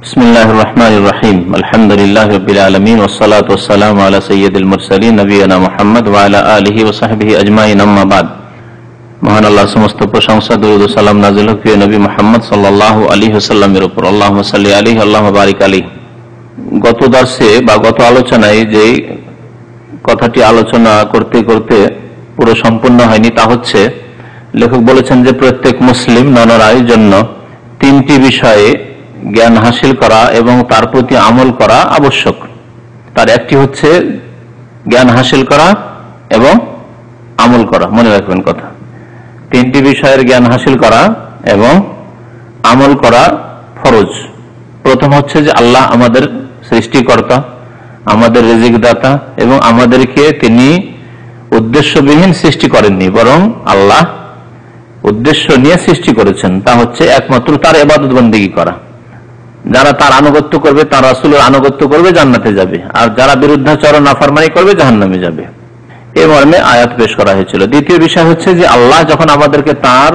বিসমিল্লাহির রহমানির রহিম। আলহামদুলিল্লাহি রাব্বিল আলামিন ওয়াস সালাতু ওয়াস সালামু আলা সাইয়্যিদিল মুরসালিন নবিয়িনা মুহাম্মদ ওয়া আলা আলিহি ওয়া সাহবিহি আজমাইন, আম্মা বাদ। মহান আল্লাহর সমস্ত প্রশংসা, দরুদ ও সালাম নাযিল হোক প্রিয় নবী মুহাম্মদ সাল্লাল্লাহু আলাইহি ওয়াসাল্লামের উপর। আল্লাহুম্মা সাল্লি আলাইহি আল্লাহুম্মা বারিক আলাইহি। গত দর্শে বা গত আলোচনায় যে কথাটি আলোচনা করতে করতে পুরো সম্পূর্ণ হয়নি, তা হচ্ছে লেখক বলেছেন যে প্রত্যেক মুসলিম নরনারীর জন্য তিনটি বিষয়ে জ্ঞান হাসিল করা এবং তার প্রতি আমল করা আবশ্যক। তার একটি হচ্ছে জ্ঞান হাসিল করা এবং আমল করা। মনে রাখবেন কথা, তিনটি বিষয়ের জ্ঞান হাসিল করা এবং আমল করা ফরজ। প্রথম হচ্ছে যে আল্লাহ আমাদের সৃষ্টিকর্তা, আমাদের রিজিক দাতা এবং আমাদেরকে তিনি উদ্দেশ্যবিহীন সৃষ্টি করেননি, বরং আল্লাহ উদ্দেশ্য নিয়ে সৃষ্টি করেছেন। তা হচ্ছে একমাত্র তার ইবাদত বন্দেগী করা। যারা তার আনুগত্য করবে, তার রাসূলের আনুগত্য করবে, জান্নাতে যাবে, আর যারা বিরুদ্ধাচরণ নাফরমানি করবে জাহান্নামে যাবে। এই মর্মে আয়াত পেশ করা হয়েছিল। দ্বিতীয় বিষয় হচ্ছে যে আল্লাহ যখন আমাদেরকে তার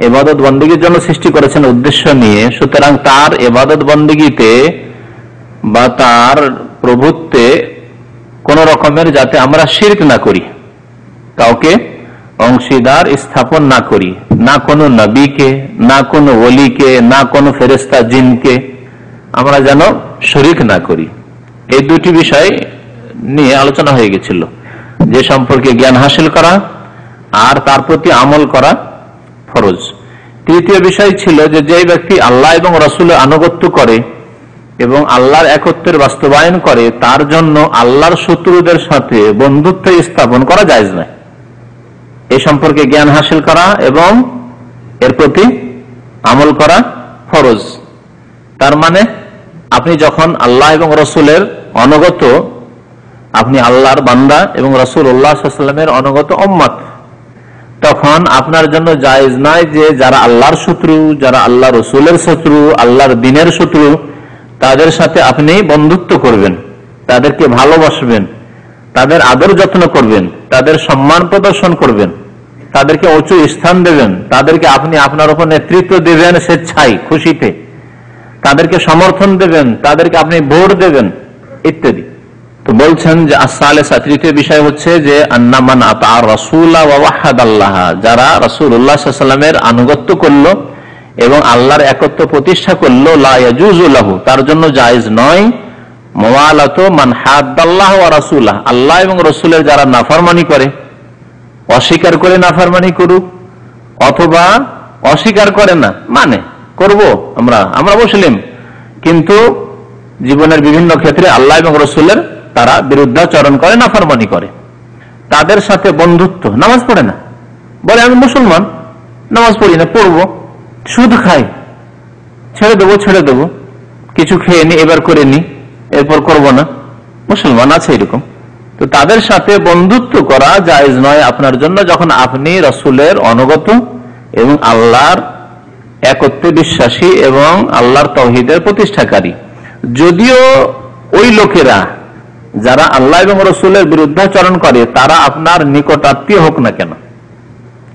ইবাদত বন্দেগীর জন্য সৃষ্টি করেছেন উদ্দেশ্য নিয়ে, সুতরাং তার ইবাদত বন্দেগীতে বা তার প্রভুত্বে কোন রকমের যাতে আমরা শিরক না করি, কাউকে অংশীদার স্থাপন না করি, না কোনো নবীকে, না কোনো ওলিকে, না কোনো ফেরেশতা জিনকে আমরা যেন শরীক না করি। এই দুটি বিষয় নিয়ে আলোচনা হয়ে গেছিল, যে সম্পর্কে জ্ঞান হাসিল করা আর তার প্রতি আমল করা ফরজ। তৃতীয় বিষয় ছিল যে যে ব্যক্তি আল্লাহ এবং রাসূলের আনুগত্য করে এবং আল্লাহর একত্বের বাস্তবায়ন করে, তার জন্য আল্লাহর শত্রুদের সাথে বন্ধুত্ব স্থাপন করা জায়েজ নয়। এই সম্পর্কে জ্ঞান হাসিল করা এবং এর প্রতি আমল করা ফরজ। তার মানে আপনি যখন আল্লাহ এবং রাসূলের অনুগত, আপনি আল্লাহর বান্দা এবং রাসূলুল্লাহ সাল্লাল্লাহু আলাইহি ওয়াসাল্লামের অনুগত উম্মত, তখন আপনার জন্য জায়েজ নয় যে যারা আল্লাহর শত্রু, যারা আল্লাহ রাসূলের শত্রু, আল্লাহর দ্বীনের শত্রু, তাদের সাথে আপনি বন্ধুত্ব করবেন, তাদেরকে ভালোবাসবেন, তাদের আদর যত্ন করবেন, তাদের সম্মান প্রদর্শন করবেন, তাদেরকে উঁচু স্থান দেবেন, তাদেরকে আপনি আপনার উপর নেতৃত্ব দেবেন স্বেচ্ছায় খুশিতে, তাদেরকে সমর্থন দেবেন, তাদেরকে আপনি ভোট দেবেন ইত্যাদি। তো বলছেন যে as-সালিসা, তৃতীয় বিষয় হচ্ছে যে আন্না মান আতা রাসূলা ওয়া ওয়াহাদাল্লাহ, যারা রাসূলুল্লাহ সাল্লাল্লাহু আলাইহি ওয়াসাল্লামের আনুগত্য করলো এবং আল্লাহর একত্ব প্রতিষ্ঠা করলো, লা ইয়াজুজু লাহু, তার জন্য জায়েজ নয় মুওয়ালাতু মান হাদ্দাল্লাহ ওয়া রাসূলাহ, আল্লাহ এবং রাসূলের যারা নাফরমানি করে, অস্বীকার করে নাফরমানি করুক, অথবা অস্বীকার করে না মানে করব আমরা মুসলিম, কিন্তু জীবনের বিভিন্ন ক্ষেত্রে আল্লাহ এবং রাসূলের তারা বিরুদ্ধাচরণ করে, নাফরমানি করে, তাদের সাথে বন্ধুত্ব। নামাজ পড়ে না, বলে আমি মুসলমান, নামাজ পড়ি না, পড়বো। সুদ খাই, ছেড়ে দেবো, কিছু খেয়ে নি, এবার করে নি, এরপর করব না, মুসলমান আছে এরকম। তো তাদের সাথে বন্ধুত্ব করা জায়েজ নয় আপনার জন্য, যখন আপনি রাসূলের অনুগত এবং আল্লাহর একত্বে বিশ্বাসী এবং আল্লাহর তাওহীদের প্রতিষ্ঠাকারী। যদিও ওই লোকেরা যারা আল্লাহ এবং রাসূলের বিরুদ্ধাচরণ করে, তারা আপনার নিকট আত্মীয় হোক না কেন,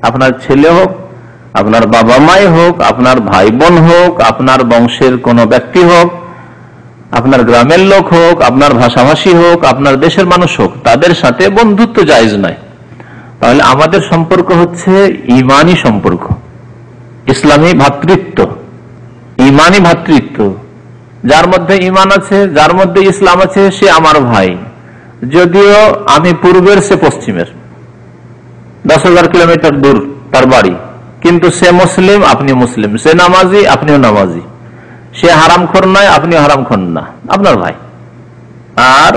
আপনার ছেলে হোক, আপনার বাবা মাই হোক, আপনার ভাই বোন হোক, আপনার বংশের কোন ব্যক্তি হোক, আপনার গ্রামের লোক হোক, আপনার ভাষাভাষী হোক, আপনার দেশের মানুষ হোক, তাদের সাথে বন্ধুত্ব জায়েজ নয়। তাহলে আমাদের সম্পর্ক হচ্ছে ঈমানি সম্পর্ক, ইসলামী ভ্রাতৃত্ব, ঈমানি ভ্রাতৃত্ব। যার মধ্যে ঈমান আছে, যার মধ্যে ইসলাম আছে, সে আমার ভাই, যদিও আমি পূর্বের, সে পশ্চিমের, 10,000 কিলোমিটার দূর তার বাড়ি, কিন্তু সে মুসলিম, আপনি মুসলিম, সে নামাজি, আপনিও নামাজি, সে হারামখোর নয়, আপনিও হারামখোর না, আপনার ভাই। আর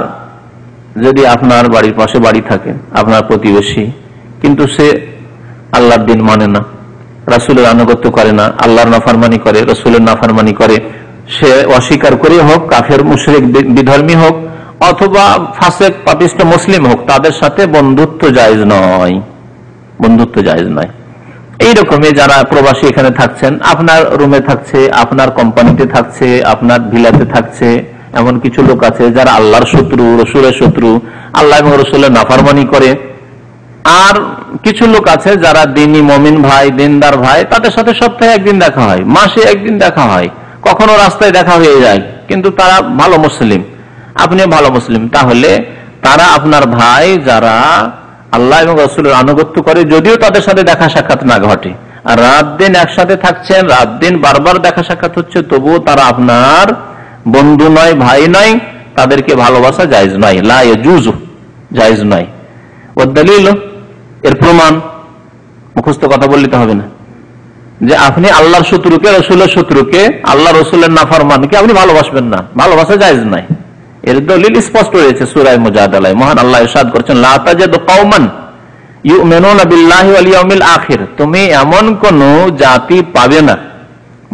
যদি আপনার বাড়ির পাশে বাড়ি থাকে, আপনার প্রতিবেশী, কিন্তু সে আল্লাহর দ্বীন মানে না, রাসূলের আনুগত্য করে না, আল্লাহর নাফরমানি করে, রাসূলের নাফরমানি করে, সে অস্বীকার করে হোক, কাফের মুশরিক বিধর্মী হোক, অথবা ফাসিক পাপিষ্ট মুসলিম হোক, তাদের সাথে বন্ধুত্ব জায়েজ নয়, বন্ধুত্ব জায়েজ নয়। এইরকমই যারা প্রবাসী এখানে থাকছেন, আপনার রুমে থাকছে, আপনার কোম্পানিতে থাকছে, আপনার ভিলাতে থাকছে, এমন কিছু লোক আছে যারা আল্লাহর শত্রু, রাসূলের শত্রু, আল্লাহ এবং রাসূলের নাফরমানি করে। আর কিছু লোক আছে যারা দ্বীনী মুমিন ভাই, দিনদার ভাই, তাদের সাথে সপ্তাহে একদিন দেখা হয়, মাসে একদিন দেখা হয়, কখনো রাস্তায় দেখা হয়ে যায়, কিন্তু তারা ভালো মুসলিম, আপনিও ভালো মুসলিম, তাহলে তারা আপনার ভাই যারা আল্লাহ এবং রাসূলের আনুগত্য করে, যদিও তাদের সাথে দেখা সাক্ষাৎ না ঘটে, আর রাত দিন একসাথে থাকছেন, রাত দিন বারবার দেখা সাক্ষাৎ হচ্ছে, তবুও তারা আপনার বন্ধু নয়, ভাই নয়, তাদেরকে ভালোবাসা জায়েজ নয়, লা ইয়াজুজু, জায়েজ নয়। ও দলিল, এর প্রমাণ মুখস্থ কথা বলতে হবে না যে আপনি আল্লাহর শত্রুকে, রসুলের শত্রুকে, আল্লাহ রসুলের নাফরমানকে আপনি ভালোবাসবেন না, ভালোবাসা জায়েজ নয়। এর দলিল স্পষ্ট রয়েছে সূরা মুজাদালায়। মহান আল্লাহ ইরশাদ করেছেন, লা তাজিদু কওমান ইউমিনুনা বিল্লাহি ওয়াল ইয়াউমিল আখির, তুমি এমন কোন জাতি পাবে না,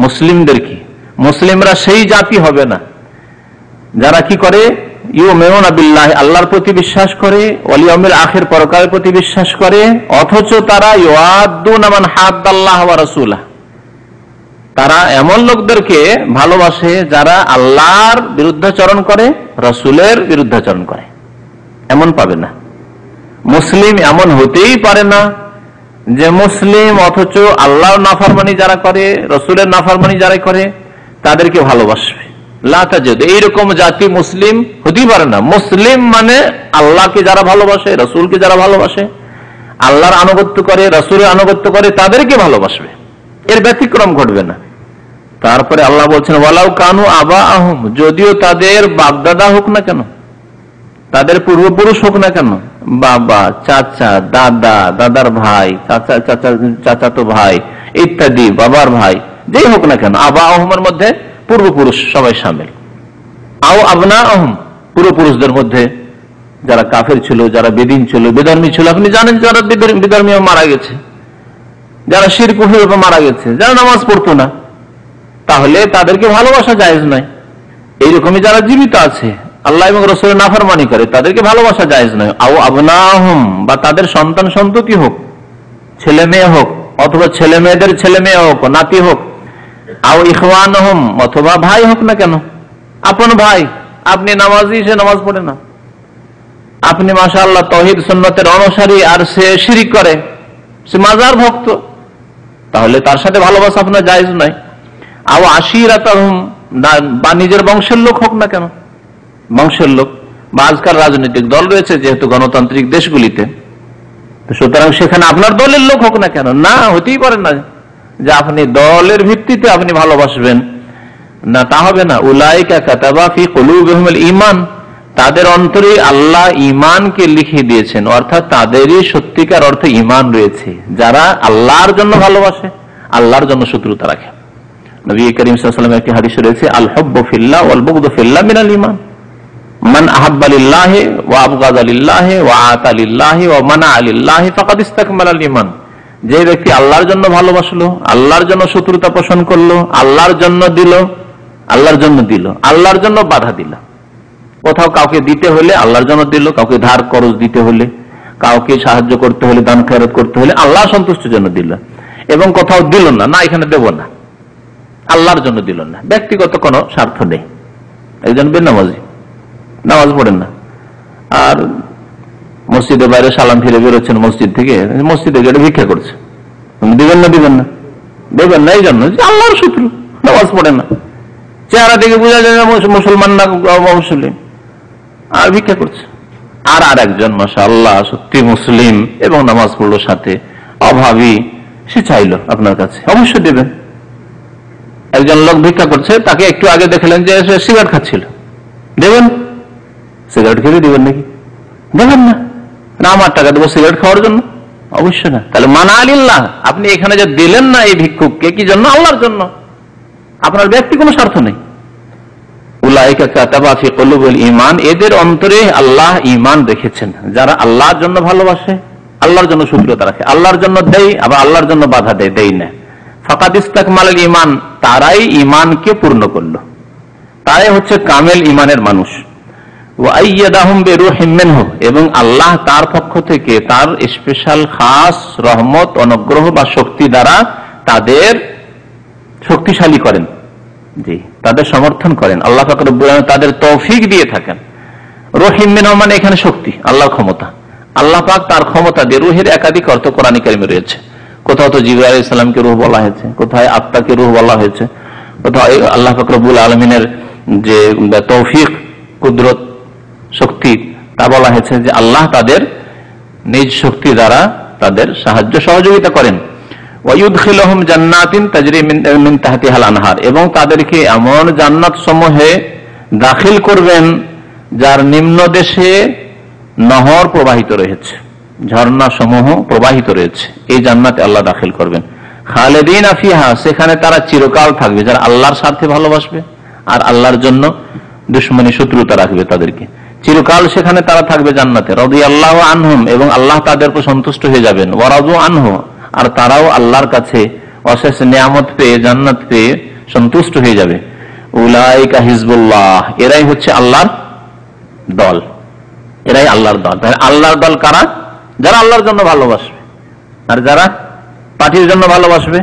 মুসলিমদেরকে, মুসলিমরা সেই জাতি হবে না যারা কি করে, ইউমিনুনা বিল্লাহি, আল্লাহর প্রতি বিশ্বাস করে, ওয়াল ইয়াউমিল আখির, পরকালের প্রতি বিশ্বাস করে, অথচ তারা ইউআদ্দুনা মান হাদ্দাল্লাহ ওয়া রাসূলাহু, তারা এমন লোকদেরকে ভালোবাসে যারা আল্লাহর বিরুদ্ধাচরণ করে, রাসূলের বিরুদ্ধাচরণ করে। এমন পাবে না। মুসলিম এমন হতেই পারে না যে মুসলিম অথচ আল্লাহর নাফরমানি যারা করে, রাসূলের নাফরমানি যারা করে, তাদেরকে ভালোবাসবে। লা তাজিদ, এইরকম জাতি মুসলিম হতেই পারে না। মুসলিম মানে আল্লাহকে যারা ভালোবাসে, রাসূলকে যারা ভালোবাসে, আল্লাহর আনুগত্য করে, রাসূলের আনুগত্য করে, তাদেরকে ভালোবাসবে, এর ব্যতিক্রম ঘটবে না। তারপরে আল্লাহ বলছেন, ওয়ালাউ কানু আবাআহুম, যদিও তাদের বাপদাদা হোক না কেন, তাদের পূর্বপুরুষ হোক না কেন, বাবা, চাচা, দাদা, দাদার ভাই, চাচা, চাচাতো ভাই ইত্যাদি, বাবার ভাই, যেই হোক না কেন, আবাআহুমের মধ্যে পূর্বপুরুষ সবাই শামিল। আও আবনাআহুম, পূর্বপুরুষদের মধ্যে যারা কাফের ছিল, যারা বেদিন ছিল, বেধর্মী ছিল, আপনি জানেন যারা বেধর্মী মারা গেছে, যারা শিরক কুফরে মারা গেছে, যারা নামাজ পড়তো না, তাহলে তাদেরকে ভালোবাসা জায়েজ নয়। এইরকমই যারা জীবিত আছে, আল্লাহ এবং রাসূলের নাফরমানি করে, তাদেরকে ভালোবাসা জায়েজ নয়। আও আবনাহুম, বা তাদের সন্তান সন্ততি হোক, ছেলে মেয়ে হোক, অথবা ছেলে মেয়েদের ছেলে মেয়ে হোক, নাতি হোক। আও ইখওয়ানহুম, অথবা ভাই হোক না কেন, আপন ভাই, আপনি নামাজি, সে নামাজ পড়ে না, আপনি মাশাআল্লাহ তাওহীদ সুন্নাতের অনুসারী আর সে শিরক করে, সে মাজার ভক্ত, তাহলে তার সাথে ভালোবাসা আপনার জায়েজ নয়। আও আশিরাতাহুম, বা নিজের বংশের লোক হোক না কেন, বংশের লোক, বা আজকাল রাজনৈতিক দল রয়েছে যেহেতু গণতান্ত্রিক দেশগুলিতে, সুতরাং সেখানে আপনার দলের লোক হোক না কেন, না, হতেই পারে না যে আপনি দলের ভিত্তিতে আপনি ভালোবাসবেন না, তা হবে না। উলাইকা কাতাবা ফি কুলুবিহিমুল ঈমান, তাদের অন্তরে আল্লাহ ঈমানকে লিখে দিয়েছেন, অর্থাৎ তাদেরই সত্যিকার অর্থে ঈমান রয়েছে, যারা আল্লাহর জন্য ভালোবাসে, আল্লাহর জন্য শত্রুতা রাখে। নবী করিম সাল্লাল্লাহু আলাইহি ওয়াসাল্লামের একটি হাদিসে রয়েছে, আল হুব্বু ফিল্লাহ ওয়াল বুগদু ফিল্লাহ মিনাল ঈমান, মান আহাব্বা লিল্লাহি ওয়া আবগাদা লিল্লাহি ওয়া আতা লিল্লাহি ওয়া মানা লিল্লাহি ফাকাদ ইসতাকমালাল ঈমান। যে ব্যক্তি আল্লাহর জন্য ভালোবাসলো, আল্লাহর জন্য শত্রুতা পোষণ করলো, আল্লাহর জন্য দিল, আল্লাহর জন্য দিল, আল্লাহর জন্য বাধা দিল, কোথাও কাউকে দিতে হলে আল্লাহর জন্য দিল, কাউকে ধার খরচ দিতে হলে, কাউকে সাহায্য করতে হলে, দান খয়রাত করতে হলে আল্লাহ সন্তুষ্টির জন্য দিল, এবং কোথাও দিল না, না এখানে দেব না, আল্লাহর জন্য দিল না, ব্যক্তিগত কোনো স্বার্থ নেই। একজন বেনামাজি, নামাজ পড়েন না, আর মসজিদের বাইরে সালাম ফিরে বেরোচ্ছেন মসজিদ থেকে, মসজিদে গেটে ভিক্ষা করছে, দিবেন না? দিবেন না, দেবেন না, এই জন্য যে আল্লাহর শত্রু, নামাজ পড়েন না, চেহারা থেকে বোঝা যায় মুসলমান না মুসলিম, আর ভিক্ষা করছে। আর একজন মাশাআল্লাহ সত্যি মুসলিম এবং নামাজ পড়লো সাথে, অভাবী, সে চাইলো আপনার কাছে, অবশ্যই দেবেন। একজন লোক ভিক্ষা করছে, তাকে একটু আগে দেখলেন যে সে সিগারেট খাচ্ছিল, দেবেন? সিগারেট খেলে দিবেন নাকি? দেবেন না। আমার টাকা দেবো সিগারেট খাওয়ার জন্য? অবশ্যই না। তাহলে মানা আলিল্লাহ, আপনি এখানে যে দিলেন না এই ভিক্ষুককে, কি জন্য? আল্লাহর জন্য, আপনার ব্যক্তি কোনো স্বার্থ নেই। উলাইকা কাতাবা ফি কুলুবিল ঈমান, এদের অন্তরে আল্লাহ ঈমান রেখেছেন, যারা আল্লাহর জন্য ভালোবাসে, আল্লাহর জন্য শত্রুতা রাখে, আল্লাহর জন্য দেয়, আবার আল্লাহর জন্য বাধা দেয়, দেয় না। ফাকাদ ইসতাকমালাল ঈমান, তারাই ঈমানকে পূর্ণ করলো, তারাই হচ্ছে কামেল ঈমানের মানুষ। ওয়া আইয়াদাহুম বিরূহিম মিনহু, এবং আল্লাহ তার পক্ষ থেকে তার স্পেশাল খাস রহমত, অনুগ্রহ বা শক্তি দ্বারা তাদের শক্তিশালী করেন, জি, তাদের সমর্থন করেন। আল্লাহ পাক রব্বুল আলামিন তাদের তৌফিক দিয়ে থাকেন। রহিম মিনহু মানে এখানে শক্তি, আল্লাহর ক্ষমতা, আল্লাহ পাক তার ক্ষমতা দিয়ে। রুহের একাধিক অর্থ কোরআনে কারিমে রয়েছে, কোথাও তো জিবরাইল আলাইহিস সালামকে রূহ বলা হয়েছে, কোথায় আত্মাকে রূহ বলা হয়েছে, আল্লাহ পাক রব্বুল আলামিনের যে তৌফিক, কুদরত, শক্তি, তা বলা হয়েছে যে আল্লাহ তাদের নিজ শক্তি দ্বারা তাদের সাহায্য সহযোগিতা করেন। ওয়ায়ুদখিলুহুম জান্নাতিন তাজরি মিন তাহতিহাল আনহার, এবং তাদেরকে এমন জান্নাত সমূহে দাখিল করবেন যার নিম্ন দেশে নহর প্রবাহিত রয়েছে, ঝর্ণা সমূহ প্রবাহিত রয়েছে। এই জান্নাতে আল্লাহ দাখিল করবেন। খালিদিনা ফিহা, সেখানে তারা চিরকাল থাকবে। যারা আল্লাহর স্বার্থে ভালোবাসবে আর আল্লাহর জন্য দুশমনী শত্রুতা রাখবে, তাদেরকে চিরকাল সেখানে তারা থাকবে জান্নাতে। রাদিয়াল্লাহু আনহুম, এবং আল্লাহ তাদের উপর সন্তুষ্ট হয়ে যাবেন। ওয়া রাদু আনহু, আর তারাও আল্লাহর কাছে অশেষ নিয়ামত পেয়ে, জান্নাত পেয়ে সন্তুষ্ট হয়ে যাবে। উলাইকা হিজবুল্লাহ, এরাই হচ্ছে আল্লাহর দল, এরাই আল্লাহর দল। আল্লাহর দল কারা? যারা আল্লাহর জন্য ভালোবাসবে, আর যারা পার্টির জন্য ভালোবাসবে,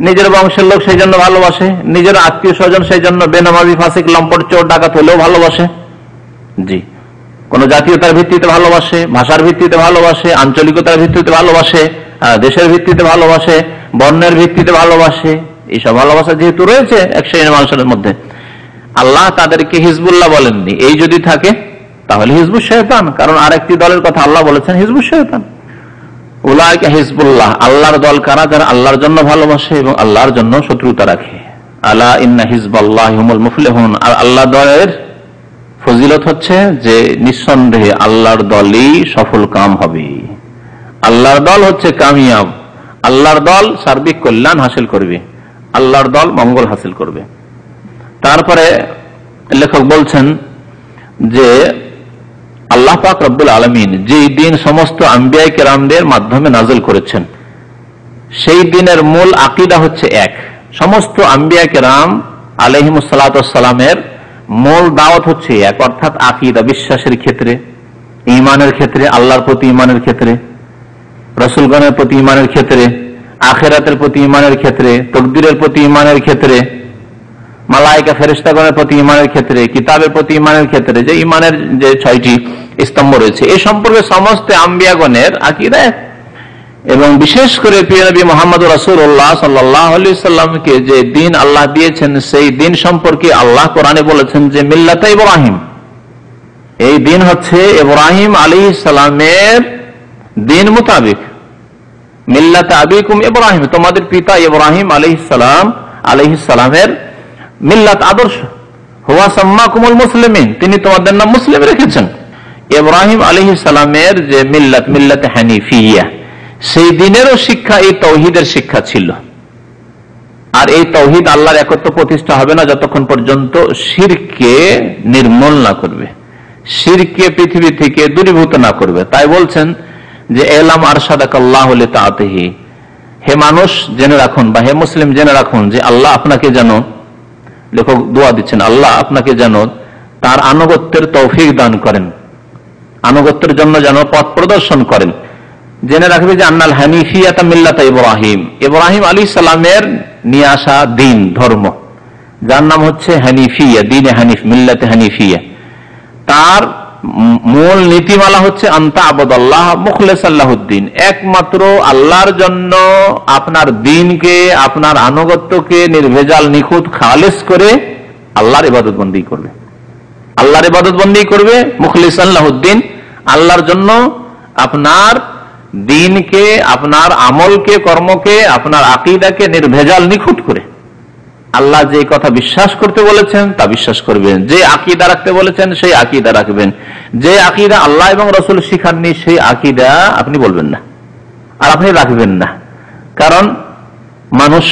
নিজের বংশের লোক সেই জন্য ভালোবাসে, নিজের আত্মীয় স্বজন সেই জন্য বেনামাজি, ফাসিক, লম্পট, চোর, ডাকাত হলেও ভালোবাসে। জি, কোন জাতীয়তার ভিত্তিতে ভালোবাসে, ভাষার ভিত্তিতে ভালোবাসে, আঞ্চলিকতার ভিত্তিতে ভালোবাসে, দেশের ভিত্তিতে ভালোবাসে, বর্ণের ভিত্তিতে ভালোবাসে। এইসব ভালোবাসা যেহেতু রয়েছে এক শ্রেণীর মানুষের মধ্যে, আল্লাহ তাদেরকে হিজবুল্লাহ বলেননি। এই যদি থাকে তাহলে হিজবুশ শয়তান, কারণ আরেকটি দলের কথা আল্লাহ বলেছেন হিজবুশ শয়তান। উলাইকা হিজবুল্লাহ, আল্লাহর দল কারা? যারা আল্লাহর জন্য ভালোবাসে এবং আল্লাহর জন্য শত্রুতা রাখে। আলা ইন্না হিজবাল্লাহি হুমুল মুফলিহুন, আর আল্লাহ দলের ফজিলত হচ্ছে যে নিঃসন্দেহে আল্লাহর দলই সফল কাম হবে। আল্লাহর দল হচ্ছে কামিয়াব, আল্লাহর দল সার্বিক কল্যাণ হাসিল করবে, আল্লাহর দল মঙ্গল হাসিল করবে। তারপরে লেখক বলছেন যে আল্লাহ পাক রব্বুল আলামিন যে দিন সমস্ত আম্বিয়া কেরামদের মাধ্যমে নাযিল করেছেন, সেই দিনের মূল আকীদা হচ্ছে এক। সমস্ত আম্বিয়া কেরাম আলাইহিমুস সালাতু ওয়াস সালামের মূল দাওয়াত হচ্ছে এক, অর্থাৎ আকীদা, বিশ্বাসের ক্ষেত্রে, ঈমানের ক্ষেত্রে, আল্লাহর প্রতি ঈমানের ক্ষেত্রে, রাসূলগণের প্রতি ঈমানের ক্ষেত্রে, আখিরাতের প্রতি ঈমানের ক্ষেত্রে, তাকদীরের প্রতি ঈমানের ক্ষেত্রে, মালায়েকা ফেরেশতাগণের প্রতি ঈমানের ক্ষেত্রে, কিতাবের প্রতি ঈমানের ক্ষেত্রে, যে ঈমানের যে 6টি স্তম্ভ রয়েছে, এই সম্পর্কে সমস্ত আম্বিয়াগণের আকীদা এক। এবং বিশেষ করে প্রিয় নবী মুহাম্মদ রাসূলুল্লাহ সাল্লাল্লাহু আলাইহি সাল্লামকে যে দিন আল্লাহ দিয়েছেন, সেই দিন সম্পর্কে আল্লাহ কোরআনে বলেছেন যে মিল্লাতে ইব্রাহিম, এই দিন হচ্ছে ইব্রাহিম আলাইহিস সালামের দিন মোতাবেক। মিল্লাতে আবিকুম ইব্রাহিম, তোমাদের পিতা ইব্রাহিম আলাইহিস সালামের মিল্লাত, আদর্শ। হুয়া সাম্মাকুমুল মুসলিমিন, তিনি তোমাদের নাম মুসলিম রেখেছেন। ইব্রাহিম আলাইহিস সালামের যে মিল্লাত, মিল্লাতে হানিফিয়া, সেই দিনেরও শিক্ষা এই তাওহীদের শিক্ষা ছিল। আর এই তাওহীদ আল্লাহর একত্ব প্রতিষ্ঠা হবে না যতক্ষণ পর্যন্ত শিরকে নির্মূল না করবে, শিরকে পৃথিবী থেকে দূরীভূত না করবে। তাই বলছেন যে এলাম আরশাদাকাল্লাহু লিতাআতিহি, হে মানুষ জেনে রাখুন, বা হে মুসলিম জেনে রাখুন যে আল্লাহ আপনাকে যেন, লেখক দোয়া দিচ্ছেন, আল্লাহ আপনাকে যেন তার আনুগত্যের তৌফিক দান করেন, আনুগত্যের জন্য যেন পথ প্রদর্শন করেন। জেনে রাখবে যে আন্নাল হানিফিয়াতা মিল্লাতা ইব্রাহিম, ইব্রাহিম আলাইহিস সালামের নিয়ে আসা দিন, ধর্ম, যার নাম হচ্ছে হানিফিয়া, দ্বীনে হানিফ, মিল্লাতে হানিফিয়া, তার মূল নীতিমালা হচ্ছে আনতা আবুদাল্লাহ মুখলিসাল লাহুদ্দিন, একমাত্র আল্লাহর জন্য আপনার দ্বীনকে, আপনার আনুগত্যকে নির্ভেজাল, নিখুঁত, খালেস করে আল্লাহর ইবাদত বন্দী করবে, আল্লাহর ইবাদত বন্দী করবে মুখলিসাল লাহুদ্দিন, আল্লাহর জন্য আপনার দ্বীনকে, আপনার আমলকে, কর্মকে, আপনার আকীদাকে নির্ভেজাল, নিখুঁত করে। আল্লাহ যে কথা বিশ্বাস করতে বলেছেন তা বিশ্বাস করবেন, যে আকীদা রাখতে বলেছেন সেই আকীদা রাখবেন, যে আকীদা আল্লাহ এবং রাসূল শিখাননি সেই আকীদা আপনি বলবেন না আর আপনি রাখবেন না। কারণ মানুষ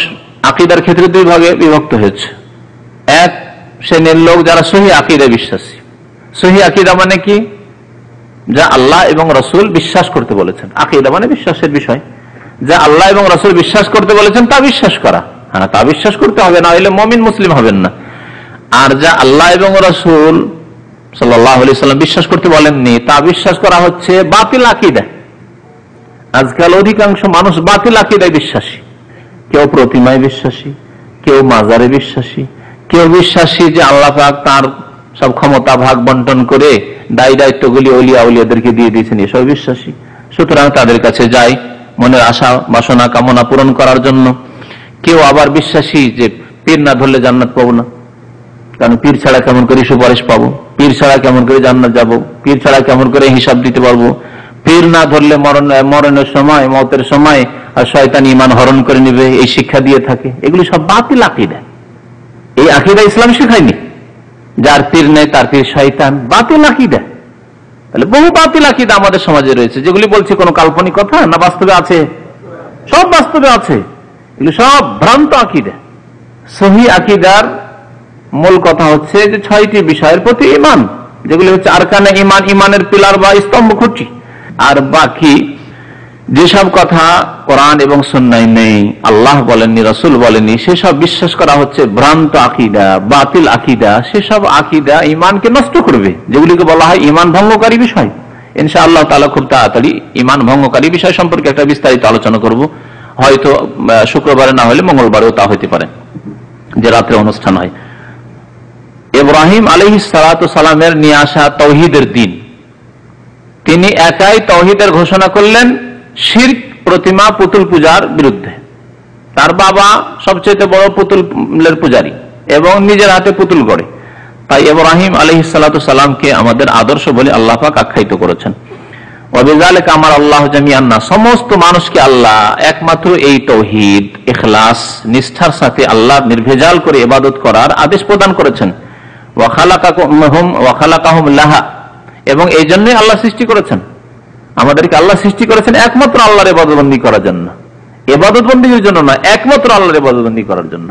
আকীদার ক্ষেত্রে দুই ভাগে বিভক্ত হয়েছে। এক শ্রেণীর লোক যারা সহি আকীদা বিশ্বাসী। সহি আকীদা মানে কি? যা আল্লাহ এবং রাসূল বিশ্বাস করতে বলেছেন। আকীদা মানে বিশ্বাসের বিষয়, যা আল্লাহ এবং রাসূল বিশ্বাস করতে বলেছেন তা বিশ্বাস করা। হ্যাঁ, তা বিশ্বাস করতে হবে, না হলে মুমিন মুসলিম হবেন না। আর যা আল্লাহ এবং রাসূল সাল্লাল্লাহু আলাইহি সাল্লাম বিশ্বাস করতে বলেননি তা বিশ্বাস করা হচ্ছে বাতিল আকীদা। আজকাল অধিকাংশ মানুষ বাতিল আকীদায় বিশ্বাসী। কেউ প্রতিমায় বিশ্বাসী, কেউ মাজারে বিশ্বাসী, কেউ বিশ্বাসী যে আল্লাহ পাক তার সব ক্ষমতা ভাগ বন্টন করে দায়ী দায়িত্বগুলি আউলিয়া আউলিয়াদেরকে দিয়ে দিয়েছেন, এসব বিশ্বাসী। সুতরাং তাদের কাছে যায় মনের আশা বাসনা কামনা পূরণ করার জন্য। কেউ আবার বিশ্বাসী যে পীর না ধরলে জান্নাত পাবো না, কারণ পীর ছাড়া কেমন করে সুপারিশ পাবো, পীর ছাড়া কেমন করে জান্নাত যাবো, পীর ছাড়া কেমন করে হিসাব দিতে পারবো, পীর না ধরলে মরণের সময়, মওতের সময় শয়তান ঈমান হরণ করে নেবে, এই শিক্ষা দিয়ে থাকে। এগুলি সব বাতিল আকীদা। এই আকীদা ইসলাম শেখায়নি। যার পীর নেই তার পীর শয়তান, বাতিল আকীদা। তাহলে বহু বাতিল আকীদা আমাদের সমাজে রয়েছে, যেগুলি বলছে কোনো কাল্পনিক কথা না, বাস্তবে আছে, সব বাস্তবে আছে। এগুলি সব ভ্রান্ত আকীদা। সহিহ আকীদার মূল কথা হচ্ছে যে 6টি বিষয়ের প্রতি ঈমান, যেগুলি হচ্ছে আরকানে ঈমান, ঈমানের পিলার বা স্তম্ভ খুঁটি। আর বাকি যেসব কথা কোরআন এবং সুন্নায় নেই, আল্লাহ বলেননি, রাসূল বলেননি, সেসব বিশ্বাস করা হচ্ছে ভ্রান্ত আকীদা, বাতিল আকীদা। সেসব আকীদা ঈমানকে নষ্ট করবে, যেগুলিকে বলা হয় ঈমান ভঙ্গকারী বিষয়। ইনশাআল্লাহ তাআলা খুব তাড়াতাড়ি ঈমান ভঙ্গকারী বিষয় সম্পর্কে একটা বিস্তারিত আলোচনা করব, হয়তো শুক্রবারে না হলে মঙ্গলবারেও তা হইতে পারে, যে রাত্রে অনুষ্ঠান হয়। ইব্রাহিম আলাইহিস সালাতু সালামের নিয়ে আসা তাওহীদের দ্বীন, তিনি একাই তাওহীদের ঘোষণা করলেন শিরক, প্রতিমা, পুতুল পূজার বিরুদ্ধে। তার বাবা সবচেয়ে বড় পুতুলের পূজারী এবং নিজের হাতে পুতুল গড়ে। তাই ইব্রাহিম আলাইহিস সালাতু সালামকে আমাদের আদর্শ বলে আল্লাহ পাক আখ্যায়িত করেছেন। ওয়াবিযালিকা আমার আল্লাহ জামিআন নাস, সমস্ত মানুষকে আল্লাহ একমাত্র এই তাওহীদ, ইখলাস, নিষ্ঠার সাথে আল্লাহ নির্ভেজাল করে ইবাদত করার আদেশ প্রদান করেছেন। ওয়া খালাকাহুম লাহা, এবং এই জন্যই আল্লাহ সৃষ্টি করেছেন আমাদেরকে। আল্লাহ সৃষ্টি করেছেন একমাত্র আল্লাহর ইবাদতবন্দি করার জন্য, ইবাদতবন্দির জন্য না, একমাত্র আল্লাহর ইবাদতবন্দি করার জন্য।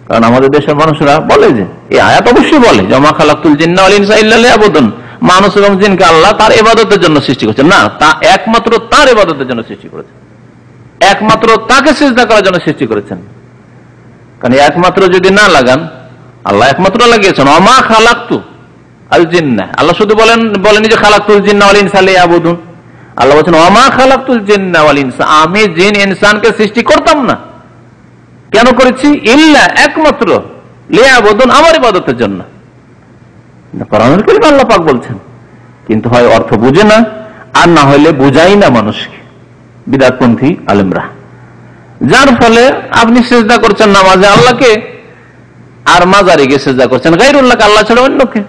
কারণ আমাদের দেশের মানুষরা বলে যে, এই আয়াত অবশ্যই বলে যে মা খালাকতুল জিন্না ওয়াল ইনসা ইল্লা লিয়াবুদুন, মানুষ এবং জিনকে আল্লাহ তার ইবাদতের জন্য সৃষ্টি করেছেন। না, তা একমাত্র তার ইবাদতের জন্য সৃষ্টি করেছেন, একমাত্র তাকে সিজদা করার জন্য সৃষ্টি করেছেন। কারণ একমাত্র যদি না লাগান, আল্লাহ একমাত্র লাগিয়েছেন ওমা খালাকতু আল জিন্নাহ। আল্লাহ শুধু বলেন যে খালাকতুল জিন্না ওয়াল ইনসা লিয়াবুদুন, আল্লাহ বলেছেন ওমা খালাকতুল জিন্না ওয়াল ইনসা, আমি জিন ইনসানকে সৃষ্টি করতাম না। কেন করেছি? ইল্লা, একমাত্র, লিয়াবুদুন, আমার ইবাদতের জন্য। কোরআনুল কারীমে আল্লাহ পাক বলছেন, কিন্তু হয় অর্থ বুঝে না, আর না হলে বুঝাই না মানুষকে বিদআতপন্থী আলেমরা। যার ফলে আপনি সিজদা করছেন নামাজে আল্লাহকে, আর মাজারে গিয়ে সিজদা করছেন গায়রুল্লাহকে, আল্লাহ ছাড়া অন্যকে।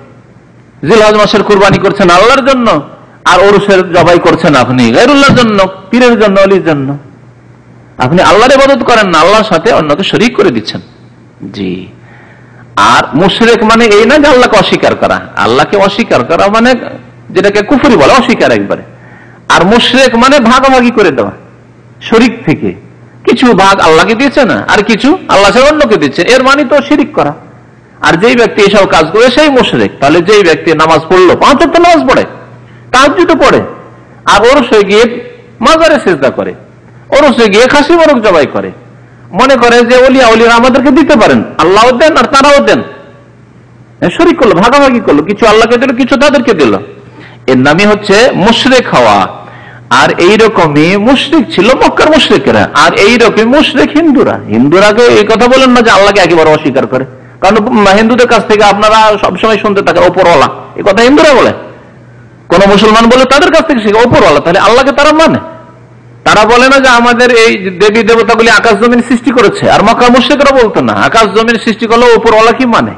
জিলহজ মাসের কুরবানি করছেন আল্লাহর জন্য, আর ওরসের জবাই করছেন আপনি গায়রুল্লাহর জন্য, পীরের জন্য, অলির জন্য। আপনি আল্লাহর ইবাদত করেন না, আল্লাহর সাথে অন্যকে শরীক করে দিচ্ছেন। জি। আর মুশরিক মানে এই না যে আল্লাহকে অস্বীকার করা, আল্লাহকে অস্বীকার করা মানে যেটাকে কুফরি বলে, অস্বীকার একবারে। আর মুশরিক মানে ভাগাভাগি করে দেওয়া, শরীক থেকে কিছু ভাগ আল্লাহকে দিয়েছে না, আর কিছু আল্লাহ ছাড়া অন্যকে দিচ্ছে, এর মানে তো শিরিক করা। আর যেই ব্যক্তি এসব কাজ করে সেই মুশরিক। তাহলে যেই ব্যক্তি নামাজ পড়লো, 5 ওয়াক্ত নামাজ পড়ে, তাহাজ্জুদ পড়ে, আর ওরসে গিয়ে মাজারে সিজদা করে, ওরসে গিয়ে খাসি মোরগ জবাই করে, মনে করে যে ওলিয়া ওলিরা আমাদেরকে দিতে পারেন, আল্লাহও দেন আর তারাও দেন, শরীক করলো, ভাগাভাগি করলো, কিছু আল্লাহকে দিল, কিছু তাদেরকে দিল, এর নামই হচ্ছে মুশরিক হওয়া। আর এইরকমই মুশরিক ছিল মক্কার মুশরিকেরা, আর এইরকম মুশরিক হিন্দুরা। হিন্দুরাকে এই কথা বলেন না যে আল্লাহকে একেবারে অস্বীকার করে, কারণ হিন্দুদের কাছ থেকে আপনারা সবসময় শুনতে থাকেন ওপরওয়ালা, এই কথা হিন্দুরা বলে। কোন মুসলমান বলে তাদের কাছ থেকে শিখে ওপরওয়ালা, তাহলে আল্লাহকে তারা মানে। তারা বলে না যে আমাদের এই দেবী দেবতাগুলি আকাশ জমিন সৃষ্টি করেছে, আর মক্কার মুশরিকরা বলতো না আকাশ জমিন সৃষ্টি করলে ওপরওয়ালা কি মানে।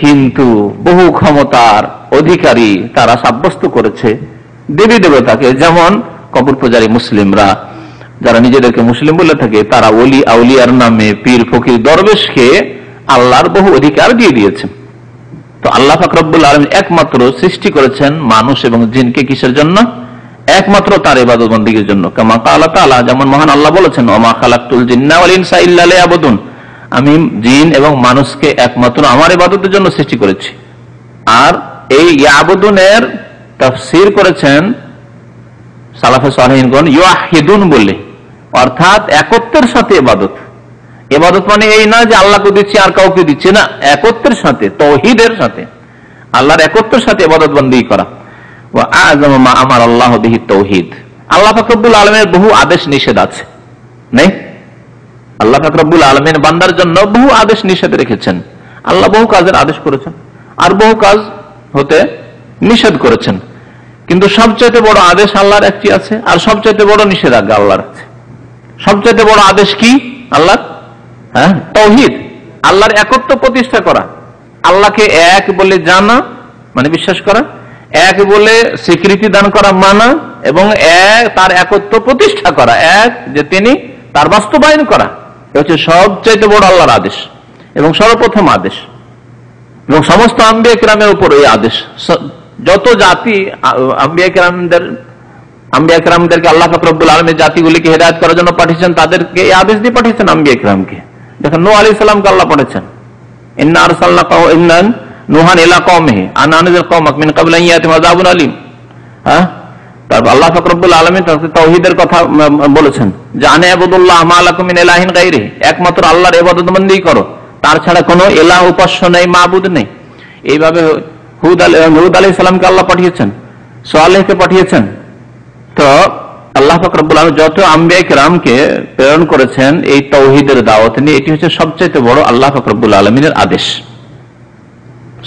কিন্তু বহু ক্ষমতার অধিকারী তারা সাব্যস্ত করেছে দেবী দেবতাকে, যেমন কবর পূজারী মুসলিমরা, যারা নিজেদেরকে মুসলিম বলে থাকে, তারা ওলি আউলিয়ার নামে পীর ফকির দরবেশকে আল্লাহর বহু অধিকার দিয়ে দিয়েছেন। তো আল্লাহ পাক রব্বুল আলামিন একমাত্র সৃষ্টি করেছেন মানুষ এবং জিনকে কিসের জন্য? একমাত্র তার ইবাদত বন্দেগীর জন্য। কামা ক্বালা তাআলা, যেমন মহান আল্লাহ বলেছেন ওমা খালাকতুল জিন্না ওয়াল ইনসা ইল্লা লিয়াবুদুন, আমি জিন এবং মানুষকে একমাত্র আমার ইবাদতের জন্য সৃষ্টি করেছি। আর এই ইয়াবুদুনের তাফসীর করেছেন সালাফে সালেহিনগণ ইউহিদুন বলে, অর্থাৎ একত্বের সাথে ইবাদত। ইবাদত মানে এই না যে আল্লাহকে দিচ্ছি আর কাউকে দিচ্ছি না, একত্বের সাথে, তাওহীদের সাথে, আল্লাহর একত্বের সাথে ইবাদত বন্দেগী করা। ওয়া আযমু মা আমারা আল্লাহু বিহি তাওহীদ। আল্লাহ পাক রব্বুল আলামিনের বহু আদেশ নিষেধ আছে, নেই? আল্লাহ পাক রব্বুল আলামিন বান্দার জন্য বহু আদেশ নিষেধ রেখেছেন। আল্লাহ বহু কাজের আদেশ করেছেন আর বহু কাজ হতে নিষেধ করেছেন, কিন্তু সবচাইতে বড় আদেশ আল্লাহর একটি আছে, আর সবচাইতে বড় নিষেধাজ্ঞা আল্লাহর আছে। সবচাইতে বড় আদেশ কি আল্লাহর? তাওহীদ। আল্লাহর একত্ব প্রতিষ্ঠা করা, আল্লাহকে এক বলে জানা মানে বিশ্বাস করা, এক বলে স্বীকৃতি দান করা মানা, এবং তার একত্ব প্রতিষ্ঠা করা, এক যে তিনি তার বাস্তবায়ন করা, হচ্ছে সবচাইতে বড় আল্লাহর আদেশ এবং সর্বপ্রথম আদেশ, এবং সমস্ত আম্বিয়া কিরামের উপর এই আদেশ। যত জাতি আম্বিয়া কিরামদেরকে আল্লাহ পাক রব্বুল আলামিন জাতিগুলিকে হেদায়েত করার জন্য পাঠিয়েছেন, তাদেরকে এই আদেশ দিয়ে পাঠিয়েছেন আম্বিয়া কিরামকে। দেখেন নূহ আলাইহিস সালামকে আল্লাহ পাঠিয়েছেন, ইন্না আরসালনা নুহান ইলা কওমিহি আন আনজির কওমাক মিন ক্বাবলি আন ইয়াতিহিম আযাবুন আলীম। তারপর আল্লাহ পাক রব্বুল আলামিন তাওহীদের কথা বলেছেন, জানে ইবাদুল্লাহ মা লাকুম মিন ইলাহিন গায়রিহি, একমাত্র আল্লাহর ইবাদত বন্দেগী করো, তার ছাড়া কোনো ইলাহ উপাস্য নেই, মাবুদ নেই। এইভাবে হুদ আলাইহিস সালামকে আল্লাহ পাঠিয়েছেন, সালেহকে পাঠিয়েছেন। তো আল্লাহ পাক রব্বুল আলামিন যত আম্বিয়া কিরামকে প্রেরণ করেছেন এই তাওহীদের দাওয়াত নিয়ে, এটি হচ্ছে সবচাইতে বড় আল্লাহ পাক রব্বুল আলামিনের আদেশ।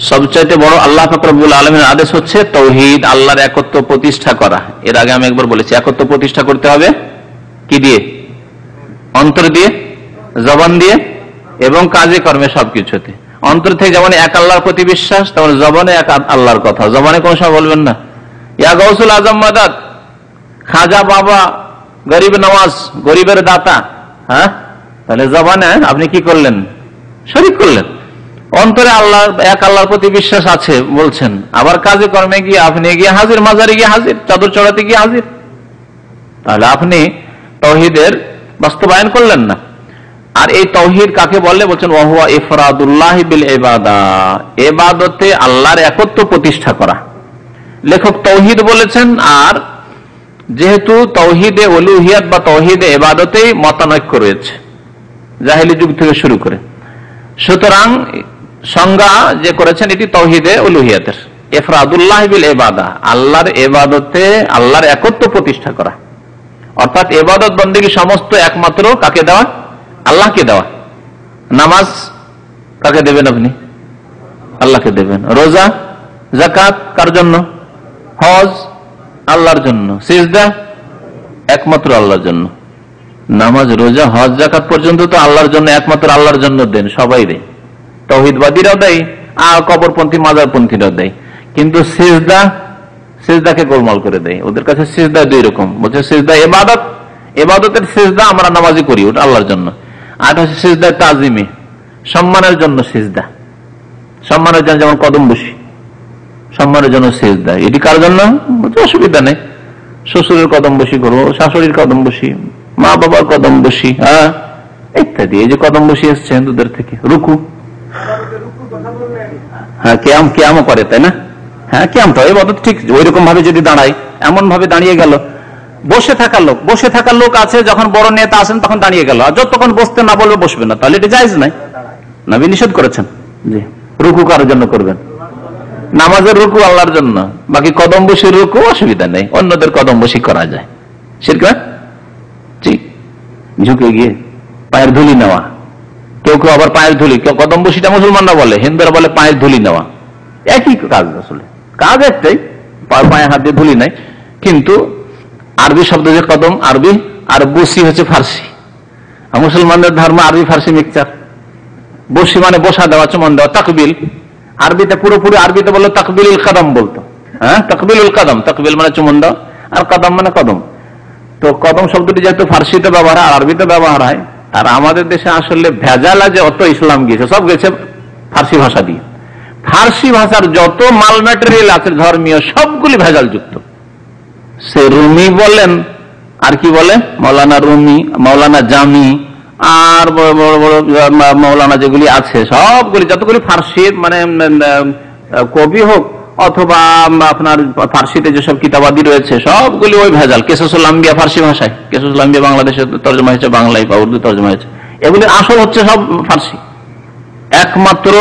সবচাইতে বড় আল্লাহ পাক রব্বুল আলামিনের আদেশ হচ্ছে তাওহীদ, আল্লাহর একত্ব প্রতিষ্ঠা করা। এর আগে আমি একবার বলেছি, একত্ব প্রতিষ্ঠা করতে হবে কি দিয়ে? অন্তর দিয়ে, জবান দিয়ে এবং কাজে কর্মে, সবকিছুতে। অন্তর থেকে যেমন এক আল্লাহর প্রতি বিশ্বাস, তেমন জবানে এক আল্লাহর কথা। জবানে কোন সময় বলবেন না ইয়া গাউসুল আজম মাদাদ, খাজা বাবা গরিব নওয়াজ, গরিবের দাতা। তাহলে জবানে আপনি কি করলেন? শরীক করলেন। অন্তরে আল্লাহ এক আল্লাহর প্রতি বিশ্বাস আছে বলছেন, আবার কাজে কর্মে গিয়ে আপনি গিয়ে হাজির, মাজারে গিয়ে হাজির, চাদর চড়াতে গিয়ে হাজির। তাহলে আপনি তাওহীদের বাস্তবায়ন করলেন না। আর এই তাওহীদ কাকে বলে? বলছেন ওয়াহুয়া ইফরাদুল্লাহ বিল ইবাদা, ইবাদতে আল্লাহর একত্ব প্রতিষ্ঠা করা। লেখক তাওহীদ বলেছেন, আর যেহেতু তাওহীদে উলুহিয়াত বা তাওহীদে ইবাদতেই মতানৈক্য রয়েছে জাহেলি যুগ থেকে শুরু করে, সুতরাং সংজ্ঞা যে করেছেন এটি তাওহীদে উলুহিয়াতের, ইফরাদুল্লাহ বিল ইবাদা, আল্লাহর ইবাদতে আল্লাহর একত্ব প্রতিষ্ঠা করা। অর্থাৎ ইবাদত বন্দেগী সমস্ত একমাত্র কাকে দেওয়া? আল্লাহকে দেওয়া। নামাজ কাকে দেবেন? আপনি আল্লাহকে দেবেন। রোজা যাকাত কার জন্য? হজ আল্লাহর জন্য। সিজদা একমাত্র আল্লাহর জন্য। নামাজ, রোজা, হজ, যাকাত পর্যন্ত তো আল্লাহর জন্য, একমাত্র আল্লাহর জন্য দেন, সবাই দেয়। তাওহীদবাদীরাও দেয়, আর কবরপন্থী মাজারপন্থীরাও দেয়। কিন্তু সিজদাকে গোলমাল করে দেয়। ওদের কাছে সিজদা দুই রকম। বলছে সিজদা ইবাদত, ইবাদতের সিজদা আমরা নামাজি করি, ওটা আল্লাহর জন্য। আর হচ্ছে সিজদা তাজিমি, সম্মানের জন্য সিজদা, সম্মানের জন্য, যেমন কদম বসি, সম্মানের জন্য সিজদা। এটি কার জন্য? অসুবিধা নেই, শ্বশুরের কদম বসি করবো, শাশুড়ির কদম বসি, মা বাবার কদম বসি, ইত্যাদি। এই যে কদম বসি এসছে হিন্দুদের থেকে। রুকু, কেয়ামও করে, তাই না? কেয়াম তো ইবাদত। ঠিক ওই রকম ভাবে যদি দাঁড়ায়, এমন ভাবে দাঁড়িয়ে গেল। বসে থাকার লোক আছে, যখন বড় নেতা আসেন তখন দাঁড়িয়ে গেল, আর যতক্ষণ বসতে না বলবে বসবে না, তাহলে এটা জায়েজ নাই, নবী নিষেধ করেছেন। জি, রুকু কার জন্য করবেন? নামাজের রুকু আল্লাহর জন্য। বাকি কদম বসির রুকু অসুবিধা নেই, অন্যদের কদম বসি করা যায়। শিরক ঠিক ঝুঁকে গিয়ে পায়ের ধুলি নেওয়া। কেউ কেউ আবার পায়ের ধুলি, কেউ কদম বসিটা মুসলমানরা বলে, হিন্দুরা বলে পায়ের ধুলি নেওয়া। একই কাজ, আসলে কাজ একটাই, পায়ে হাত দিয়ে ধুলি নাই। কিন্তু আরবি শব্দ যে কদম আরবি, আর বসি হচ্ছে ফার্সি। মুসলমানদের ধর্ম আরবি ফার্সি মিক্সচার। বসি মানে বসা দেওয়া, চুমন দেওয়া। তাকবিল আরবিতে, পুরোপুরি আরবিতে বললো তাকবিলুল কদম বলতো। তাকবিলুল কদম, তাকবিল মানে চুমন দেওয়া, আর কদম মানে কদম। তো কদম শব্দটি যেহেতু ফার্সিতে ব্যবহার হয়, আরবিতে ব্যবহার হয়। আর আমাদের দেশে আসলে ভেজালা যে অত ইসলাম গিয়েছে, সব গেছে ফার্সি ভাষা দিয়ে। ফার্সি ভাষার যত মাল ম্যাটেরিয়াল আছে ধর্মীয়, সবগুলি ভেজাল যুক্ত। সে রুমি বলেন, আর কি বলে মৌলানা রুমি, মৌলানা জামি, আর বড় বড় বড় মৌলানা যেগুলি আছে, সবগুলি যতগুলি ফার্সি মানে কবি হোক অথবা আপনার ফার্সিতে যেসব কিতাবাদি রয়েছে, সবগুলি ওই ভেজাল। কেসাসুল আম্বিয়া ফার্সি ভাষায়, কেসাসুল আম্বিয়া বাংলাদেশে তর্জমা হয়েছে, বাংলায় বা উর্দু তর্জমা হয়েছে। এগুলি আসল হচ্ছে সব ফার্সি। একমাত্র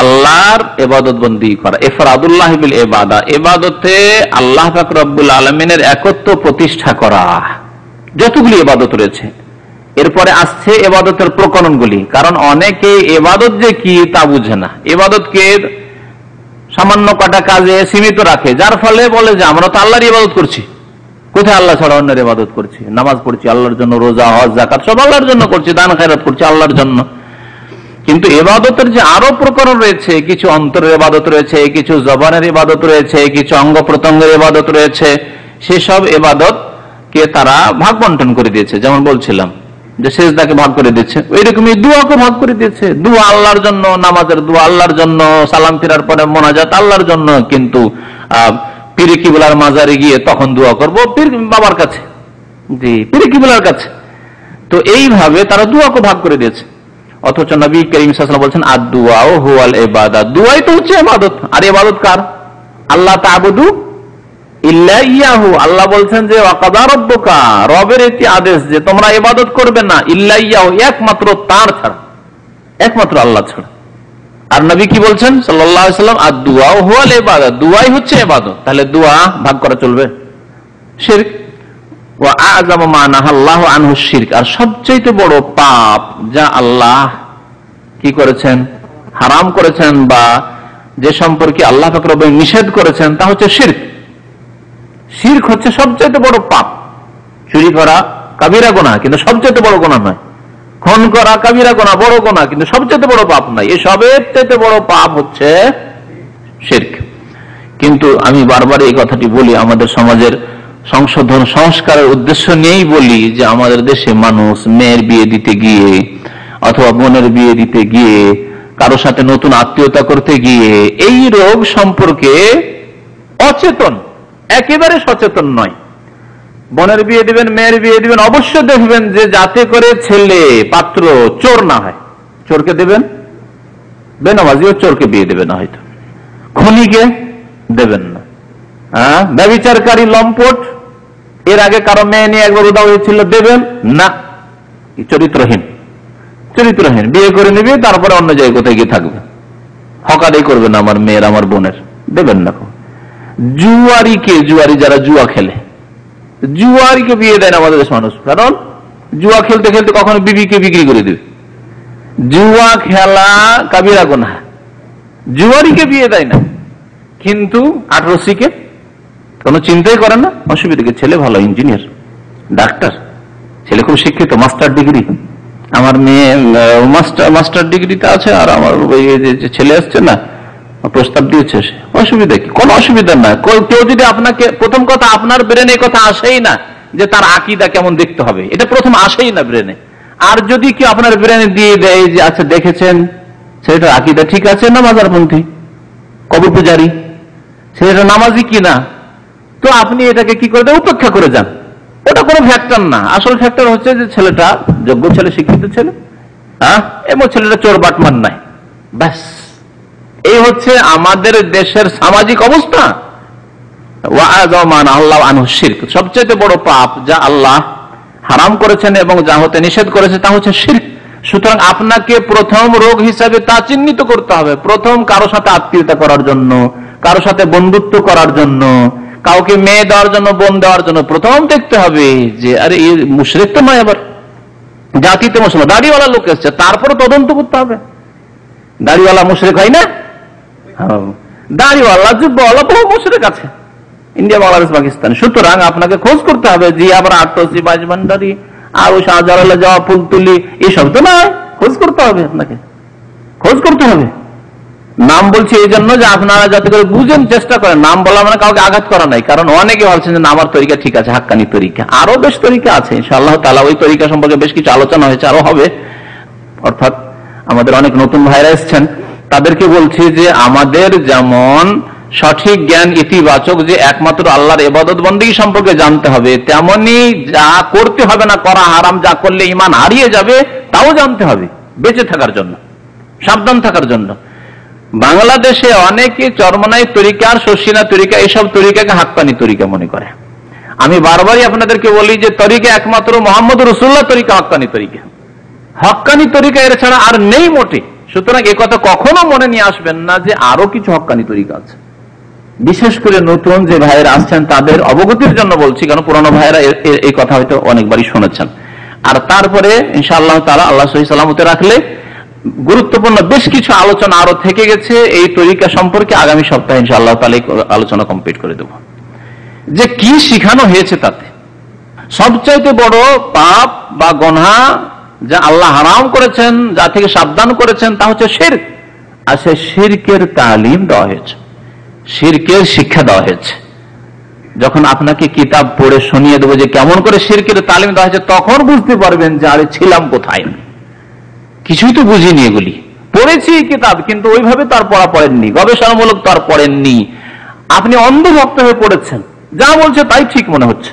আল্লাহর ইবাদত বন্দি করা, ইফরাদুল্লাহ বিল ইবাদা, ইবাদতে আল্লাহ পাক রব্বুল আলামিনের একত্ব প্রতিষ্ঠা করা। যতগুলি ইবাদত রয়েছে, এরপরে আসছে ইবাদতের প্রকরণগুলি। কারণ অনেকে ইবাদত যে কি তা বুঝে না, ইবাদতকে সামান্য কটা কাজে সীমিত রাখে, যার ফলে বলে যে আমরা তো আল্লাহর ইবাদত করছি। কোথায় আল্লাহ ছাড়া অন্যের ইবাদত করছি? নামাজ পড়ছি আল্লাহর জন্য, রোজা, হজ, যাকাত সব আল্লাহর জন্য করছি, দান খায়রাত করছি আল্লাহর জন্য। কিন্তু এবাদতের যে আরো প্রকরণ রয়েছে, কিছু অন্তরের ইবাদত রয়েছে, কিছু জবানের ইবাদত রয়েছে, কিছু অঙ্গ প্রত্যঙ্গের ইবাদত রয়েছে, সেসব ইবাদত কে তারা ভাগ বন্টন করে দিয়েছে। যেমন বলছিলাম যে সেজদাকে ভাগ করে দিচ্ছে, ওইরকমই দুয়াকে ভাগ করে দিয়েছে। দুয়া আল্লাহর জন্য, নামাজের দুয়া আল্লাহর জন্য, সালাম ফিরার পরে মোনাজাত আল্লাহর জন্য, কিন্তু পীর কিবলার মাজারে গিয়ে তখন দোয়া করবো পীর বাবার কাছে, জি পীর কিবলার কাছে। তো এইভাবে তারা দুয়াকে ভাগ করে দিয়েছে। অথচ নবী করিম সাল্লাল্লাহু আলাইহি ওয়াসাল্লাম বলছেন আদ-দুআ হুয়াল ইবাদা, দুআই তো হচ্ছে ইবাদত। আর ইবাদত কার? আল্লাহ তা'বুদু ইল্লা ইয়াহু, আল্লাহ বলছেন যে ওয়াকাদা রাব্বুকা, রবের একটি আদেশ যে তোমরা ইবাদত করবে না ইল্লা ইয়াহু, একমাত্র তার ছাড়া, একমাত্র আল্লাহ ছাড়া। আর নবী কি বলছেন সাল্লাল্লাহু আলাইহি ওয়াসাল্লাম আদ-দুআ হুয়াল ইবাদা, দুআই হচ্ছে ইবাদত। তাহলে দোয়া ভাগ করা চলবে? শিরক। ওয়া আ'যামু মা নাহাল্লাহু আনহু শিরক, আর সবচেয়ে বড় পাপ যা আল্লাহ কি করেছেন, হারাম করেছেন, বা যে সম্পর্কে আল্লাহ পাক রব্বুল নিষেধ করেছেন তা হচ্ছে শিরক। শিরক হচ্ছে সবচেয়ে বড় পাপ। চুরি করা কাবিরা গুনাহ, কিন্তু সবচেয়ে বড় গুনাহ নয়। খুন করা কাবিরা গুনাহ, বড় গুনাহ, কিন্তু সবচেয়ে বড় পাপ নয়। এই সবের চাইতে বড় পাপ হচ্ছে শিরক। কিন্তু আমি বারবার এই কথাটি বলি, আমাদের সমাজের সংশোধন সংস্কারের উদ্দেশ্য নিয়েই বলি, যে আমাদের দেশে মানুষ মেয়ের বিয়ে দিতে গিয়ে অথবা বোনের বিয়ে দিতে গিয়ে, কারোর সাথে নতুন আত্মীয়তা করতে গিয়ে এই রোগ সম্পর্কে অচেতন, একেবারে সচেতন নয়। বোনের বিয়ে দিবেন, মেয়ের বিয়ে দিবেন, অবশ্য দেখবেন যে যাতে করে ছেলে পাত্র চোর না হয়। চোরকে দেবেন, বেনামাজিও চোরকে বিয়ে দেবে না, হয়তো খুনিকে দেবেন না, ব্যভিচারকারী লম্পট, এর আগে কারো মেয়ে নিয়ে একবার উদা হয়েছিল, দেবেন না। চরিত্রহীন, চরিত্রহীন বিয়ে করে নিবে, তারপরে অন্য জায়গায় কোথায় গিয়ে থাকবে, হকারি করবে না আমার মেয়ের, আমার বোনের, দেবেন না। জুয়ারিকে, জুয়ারি যারা জুয়া খেলে, জুয়ারিকে বিয়ে দেয় না আমাদের দেশ মানুষ, কারণ জুয়া খেলতে খেলতে কখনো বিবিকে বিক্রি করে দেবে। জুয়া খেলা কাবিরা গুনাহ, জুয়ারিকে বিয়ে দেয় না। কিন্তু 18 কোনো চিন্তাই করে না, অসুবিধা কি? ছেলে ভালো ইঞ্জিনিয়ার, ডাক্তার, ছেলে খুব শিক্ষিত, মাস্টার ডিগ্রি, আমার মেয়ে মাস্টার ডিগ্রিতে আছে, আর আমার ছেলে আসছে না, প্রস্তাব দিয়েছে, অসুবিধা কি? কোনো অসুবিধা না। কেউ যদি আপনাকে, প্রথম কথা আপনার ব্রেনে কথা আসেই না যে তার আকীদা কেমন দেখতে হবে, এটা প্রথম আসেই না ব্রেনে। আর যদি কেউ আপনার ব্রেনে দিয়ে দেয় যে আচ্ছা দেখেছেন ছেলেটার আকীদা ঠিক আছে না, মাজারপন্থী, কবর পূজারী, ছেলেটা নামাজি কিনা, তো আপনি এটাকে কি করে দেন, উপেক্ষা করে যান। ওটা কোনো ফ্যাক্টর না। আসল ফ্যাক্টর হচ্ছে যে ছেলেটা যোগ্য ছেলে, শিক্ষিত ছেলে, এবং ছেলেটা চোর বাটমান নাই, ব্যাস। এই হচ্ছে আমাদের দেশের সামাজিক অবস্থা। সবচেয়ে বড় পাপ যা আল্লাহ হারাম করেছেন এবং যা হতে নিষেধ করেছে তা হচ্ছে শিরক। সুতরাং আপনাকে প্রথম রোগ হিসাবে তা চিহ্নিত করতে হবে। প্রথম কারো সাথে আত্মীয়তা করার জন্য, কারো সাথে বন্ধুত্ব করার জন্য, কাউকে মেয়ে দেওয়ার জন্য, বোন দেওয়ার জন্য প্রথম দেখতে হবে যে আরে এই মুশরিক তো নয়, আবার জাতিতে মুসলমান, দাড়িওয়ালা লোক এসছে, তারপরে তদন্ত করতে হবে। দাড়িওয়ালা মুশরিক হয় না? দাড়িওয়ালা যুব্বওয়ালা বহু মুশরিক আছে ইন্ডিয়া, বাংলাদেশ, পাকিস্তান। সুতরাং আপনাকে খোঁজ করতে হবে যে আবার আটসি, বাজবান্ডারি, আর ওই শাহজালালে যাওয়া, ফুলতুলি, এইসব তো নয়। খোঁজ করতে হবে, আপনাকে খোঁজ করতে হবে। নাম বলছি এই জন্য যে আপনারা যাতে করে বুঝেন, চেষ্টা করেন। নাম বলা মানে কাউকে আঘাত করা নাই, কারণ অনেকে ভাবছেন যে আমার তরিকা ঠিক আছে, হাক্কানি তরিকা। আরো বেশ তরিকা আছে ইনশাআল্লাহ তাআলা, ওই তরিকা সম্পর্কে বেশ কিছু আলোচনা হয়েছে, আরো হবে। অর্থাৎ আমাদের অনেক নতুন ভাইরা এসছেন, তাদেরকে বলছি যে আমাদের যেমন সঠিক জ্ঞান ইতিবাচক যে একমাত্র আল্লাহর ইবাদত বন্দেগী সম্পর্কে জানতে হবে, তেমনি যা করতে হবে না, করা হারাম, যা করলে ঈমান হারিয়ে যাবে তাও জানতে হবে, বেঁচে থাকার জন্য, সাবধান থাকার জন্য। বাংলাদেশে অনেকে চরমনাই তরিকা আর শর্ষিনা তরিকা, এইসব তরিকাকে হাক্কানি তরিকা মনে করে। আমি বারবারই আপনাদেরকে বলি যে তরিকা একমাত্র মোহাম্মদ রাসূলুল্লাহ তরিকা হক্কানি তরিকা, হক্কানি তরিকা এর ছাড়া আর নেই মোটে। সুতরাং এ কথা কখনো মনে নিয়ে আসবেন না যে আরো কিছু হক্কানি তরিকা আছে। বিশেষ করে নতুন যে ভাইয়েরা আসছেন তাদের অবগতির জন্য বলছি, কারণ পুরানো ভাইয়েরা এই কথা হয়তো অনেকবারই শুনেছেন। আর তারপরে ইনশাআল্লাহ তাআলা আল্লাহ সহি সালামতে রাখলে গুরুত্বপূর্ণ বেশ কিছু আলোচনা আরো থেকে গেছে এই তরিকা সম্পর্কে। আগামী সপ্তাহে ইনশাআল্লাহ তাআলা আলোচনা কমপ্লিট করে দেব যে কি শিখানো হয়েছে তাতে। সবচাইতে বড় পাপ বা গুনাহ যা আল্লাহ হারাম করেছেন, যা থেকে সাবধান করেছেন, তা হচ্ছে শিরক। আর সেই শিরকের তালিম দেওয়া হয়েছে, শিরকের শিক্ষা দেওয়া হয়েছে। যখন আপনাকে কিতাব পড়ে শুনিয়ে দেবো যে কেমন করে শিরকের তালিম দেওয়া হয়েছে, তখন বুঝতে পারবেন যে আরে ছিলাম কোথায়, কিছুই তো বুঝিনি। এগুলি পড়েছি কিতাব, কিন্তু ওইভাবে তার পড়া পড়েননি, গবেষণামূলক তার পড়েননি। আপনি অন্ধভক্ত হয়ে পড়েছেন, যা বলছে তাই ঠিক মনে হচ্ছে।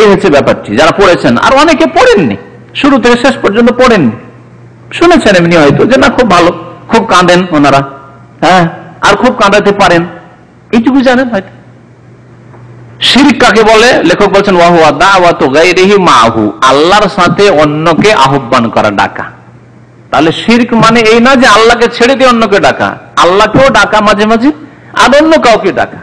এই হচ্ছে ব্যাপারটি। যারা পড়েছেন, আর অনেকে পড়েননি, শুরু থেকে শেষ পর্যন্ত পড়েননি, শুনেছেন এমনি হয়তো যে না খুব ভালো, খুব কাঁদেন ওনারা, হ্যাঁ, আর খুব কাঁদাতে পারেন, এইটুকু জানেন হয়তো। শিরক কাকে বলে? লেখক বলছেন ওয়াহুয়া দাওয়াতু গায়রিহি মাহু, আল্লাহর সাথে অন্যকে আহ্বান করা, ডাকা। তাহলে শিরক মানে এই না যে আল্লাহকে ছেড়ে দিয়ে অন্যকে ডাকা, আল্লাহকেও ডাকা মাঝে মাঝে, আর অন্য কাউকে ডাকা।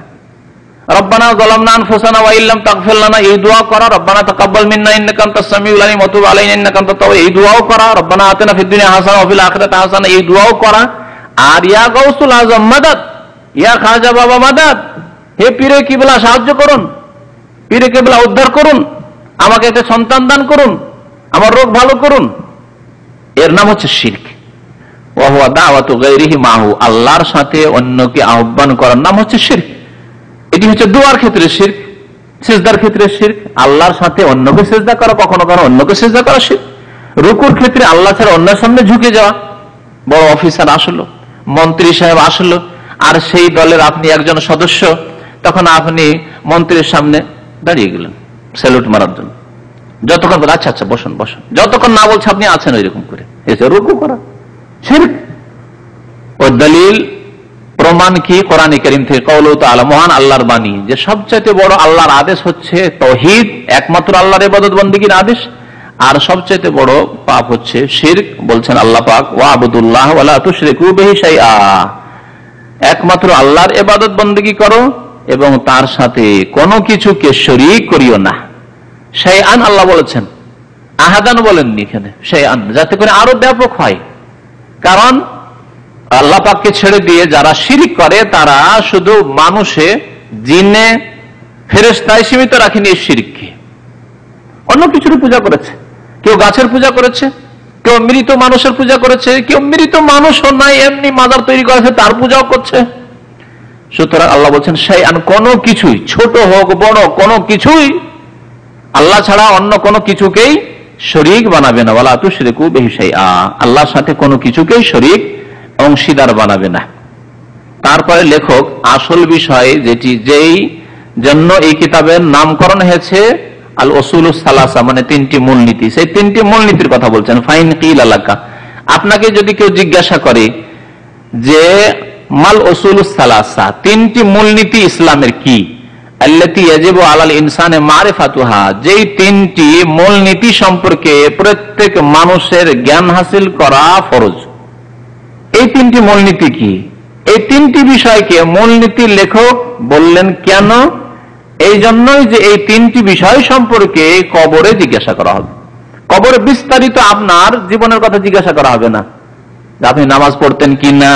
রব্বানা যালামনা আনফুসানা ওয়া ইল্লাম তাগফির লানা, এই দোয়া করা। রব্বানা তাকাব্বাল মিন্না ইন্নাকা আনতাস সামিউল আলিম ওয়া তুব আলাইনা ইন্নাকা আনতাত তাওয়াব, এই দোয়াও করা। রব্বানা আতিনা ফিদ দুনিয়া হাসানাহ ওয়া ফিল আখিরাতি হাসানাহ, এই দোয়াও করা। আর ইয়া গাউসুল আযম মাদাদ, ইয়া খাজা বাবা মাদাদ, হে পীরে কিবলা সাহায্য করুন, পীরে কিবলা উদ্ধার করুন, আমাকে একটা সন্তান দান করুন, আমার রোগ ভালো করুন, এর নাম হচ্ছে শিরক। ওয়া হুয়া দাওয়াতু গায়রিহি মাহু, আল্লাহর সাথে অন্যকে আহ্বান করার নাম হচ্ছে শিরক। এটি হচ্ছে দোয়ার ক্ষেত্রে শিরক, সিজদার ক্ষেত্রে শিরক, আল্লাহর সাথে অন্যকে সিজদা করা, কখনো কখনো অন্যকে সিজদা করা শিরক। রুকুর ক্ষেত্রে আল্লাহ ছাড়া অন্যের সামনে ঝুঁকে যাওয়া। বড় অফিসার আসলো, মন্ত্রী সাহেব আসলো, আর সেই দলের আপনি একজন সদস্য, তখন আপনি মন্ত্রীর সামনে দাঁড়িয়ে গেলেন স্যালুট মারার জন্য। যতক্ষণ বলে আচ্ছা আচ্ছা বসুন বসুন, যতক্ষণ না বলছে আপনি আছেন ওইরকম করে, এসে রুকু করা শিরক। ও দলিল প্রমাণ কি? কোরআনে কারীম থেকে, কাউলুহু তাআলা, মহান আল্লাহর বাণী, যে সবচাইতে বড় আল্লাহর আদেশ হচ্ছে তাওহীদ, একমাত্র আল্লাহর ইবাদত বন্দেগীর আদেশ, আর সবচাইতে বড় পাপ হচ্ছে শিরক। বলছেন আল্লাহ পাক, ওয়াবুদুল্লাহ ওয়া লা তুশরিকু বিহি শাইআ, একমাত্র আল্লাহর ইবাদত বন্দেগী করো এবং তার সাথে কোনো কিছুকে শরীক করিও না। শাইআন আল্লাহ বলেছেন, আহাদান বলেননি এখানে, শাইআন, যাতে করে আরো ব্যাপক হয়। কারণ আল্লাহ পাককে ছেড়ে দিয়ে যারা শিরক করে, তারা শুধু মানুষে, জিনে, ফেরেশতায় সীমিত রাখেনি এই শিরককে, অন্য কিছুর পূজা করেছে। কেউ গাছের পূজা করেছে, কেউ মৃত মানুষের পূজা করেছে, কেউ মৃত মানুষও নাই, এমনি মাজার তৈরি করেছে, তার পূজাও করছে। সুতরাং আল্লাহ বলছেন শাইআন, কোনো কিছুই, ছোট হোক বড়, কোনো কিছুই আল্লাহ ছাড়া অন্য কোনো কিছুকেই শরীক বানাবে না। ওয়ালা তুশরিকু বিহি শাইআ, আল্লাহর সাথে কোনো কিছুকেই শরীক, অংশীদার বানাবে না। তারপরে লেখক আসল বিষয়, যেই জন্য এই কিতাবের নামকরণ হয়েছে আল উসুলুস সালাসা, মানে তিনটি মূলনীতি, সেই তিনটি মূলনীতির কথা বলছেন। ফাইন কিলা লাকা, আপনাকে যদি কেউ জিজ্ঞাসা করে যে মাল উসুলুস সালাসা, তিনটি মূলনীতি ইসলামের কি, আল্লাতী ইয়াজিবু আলাল ইনসানে মারিফাতুহা, যেই তিনটি মূলনীতি সম্পর্কে প্রত্যেক মানুষের জ্ঞান হাসিল করা ফরজ। এই তিনটি মূলনীতি কি? এই তিনটি বিষয়কে মূলনীতির লেখক বললেন কেন? এই জন্যই যে এই তিনটি বিষয় সম্পর্কে কবরে জিজ্ঞাসা করা হবে। কবরে বিস্তারিত আপনার জীবনের কথা জিজ্ঞাসা করা হবে না, আপনি নামাজ পড়তেন কিনা,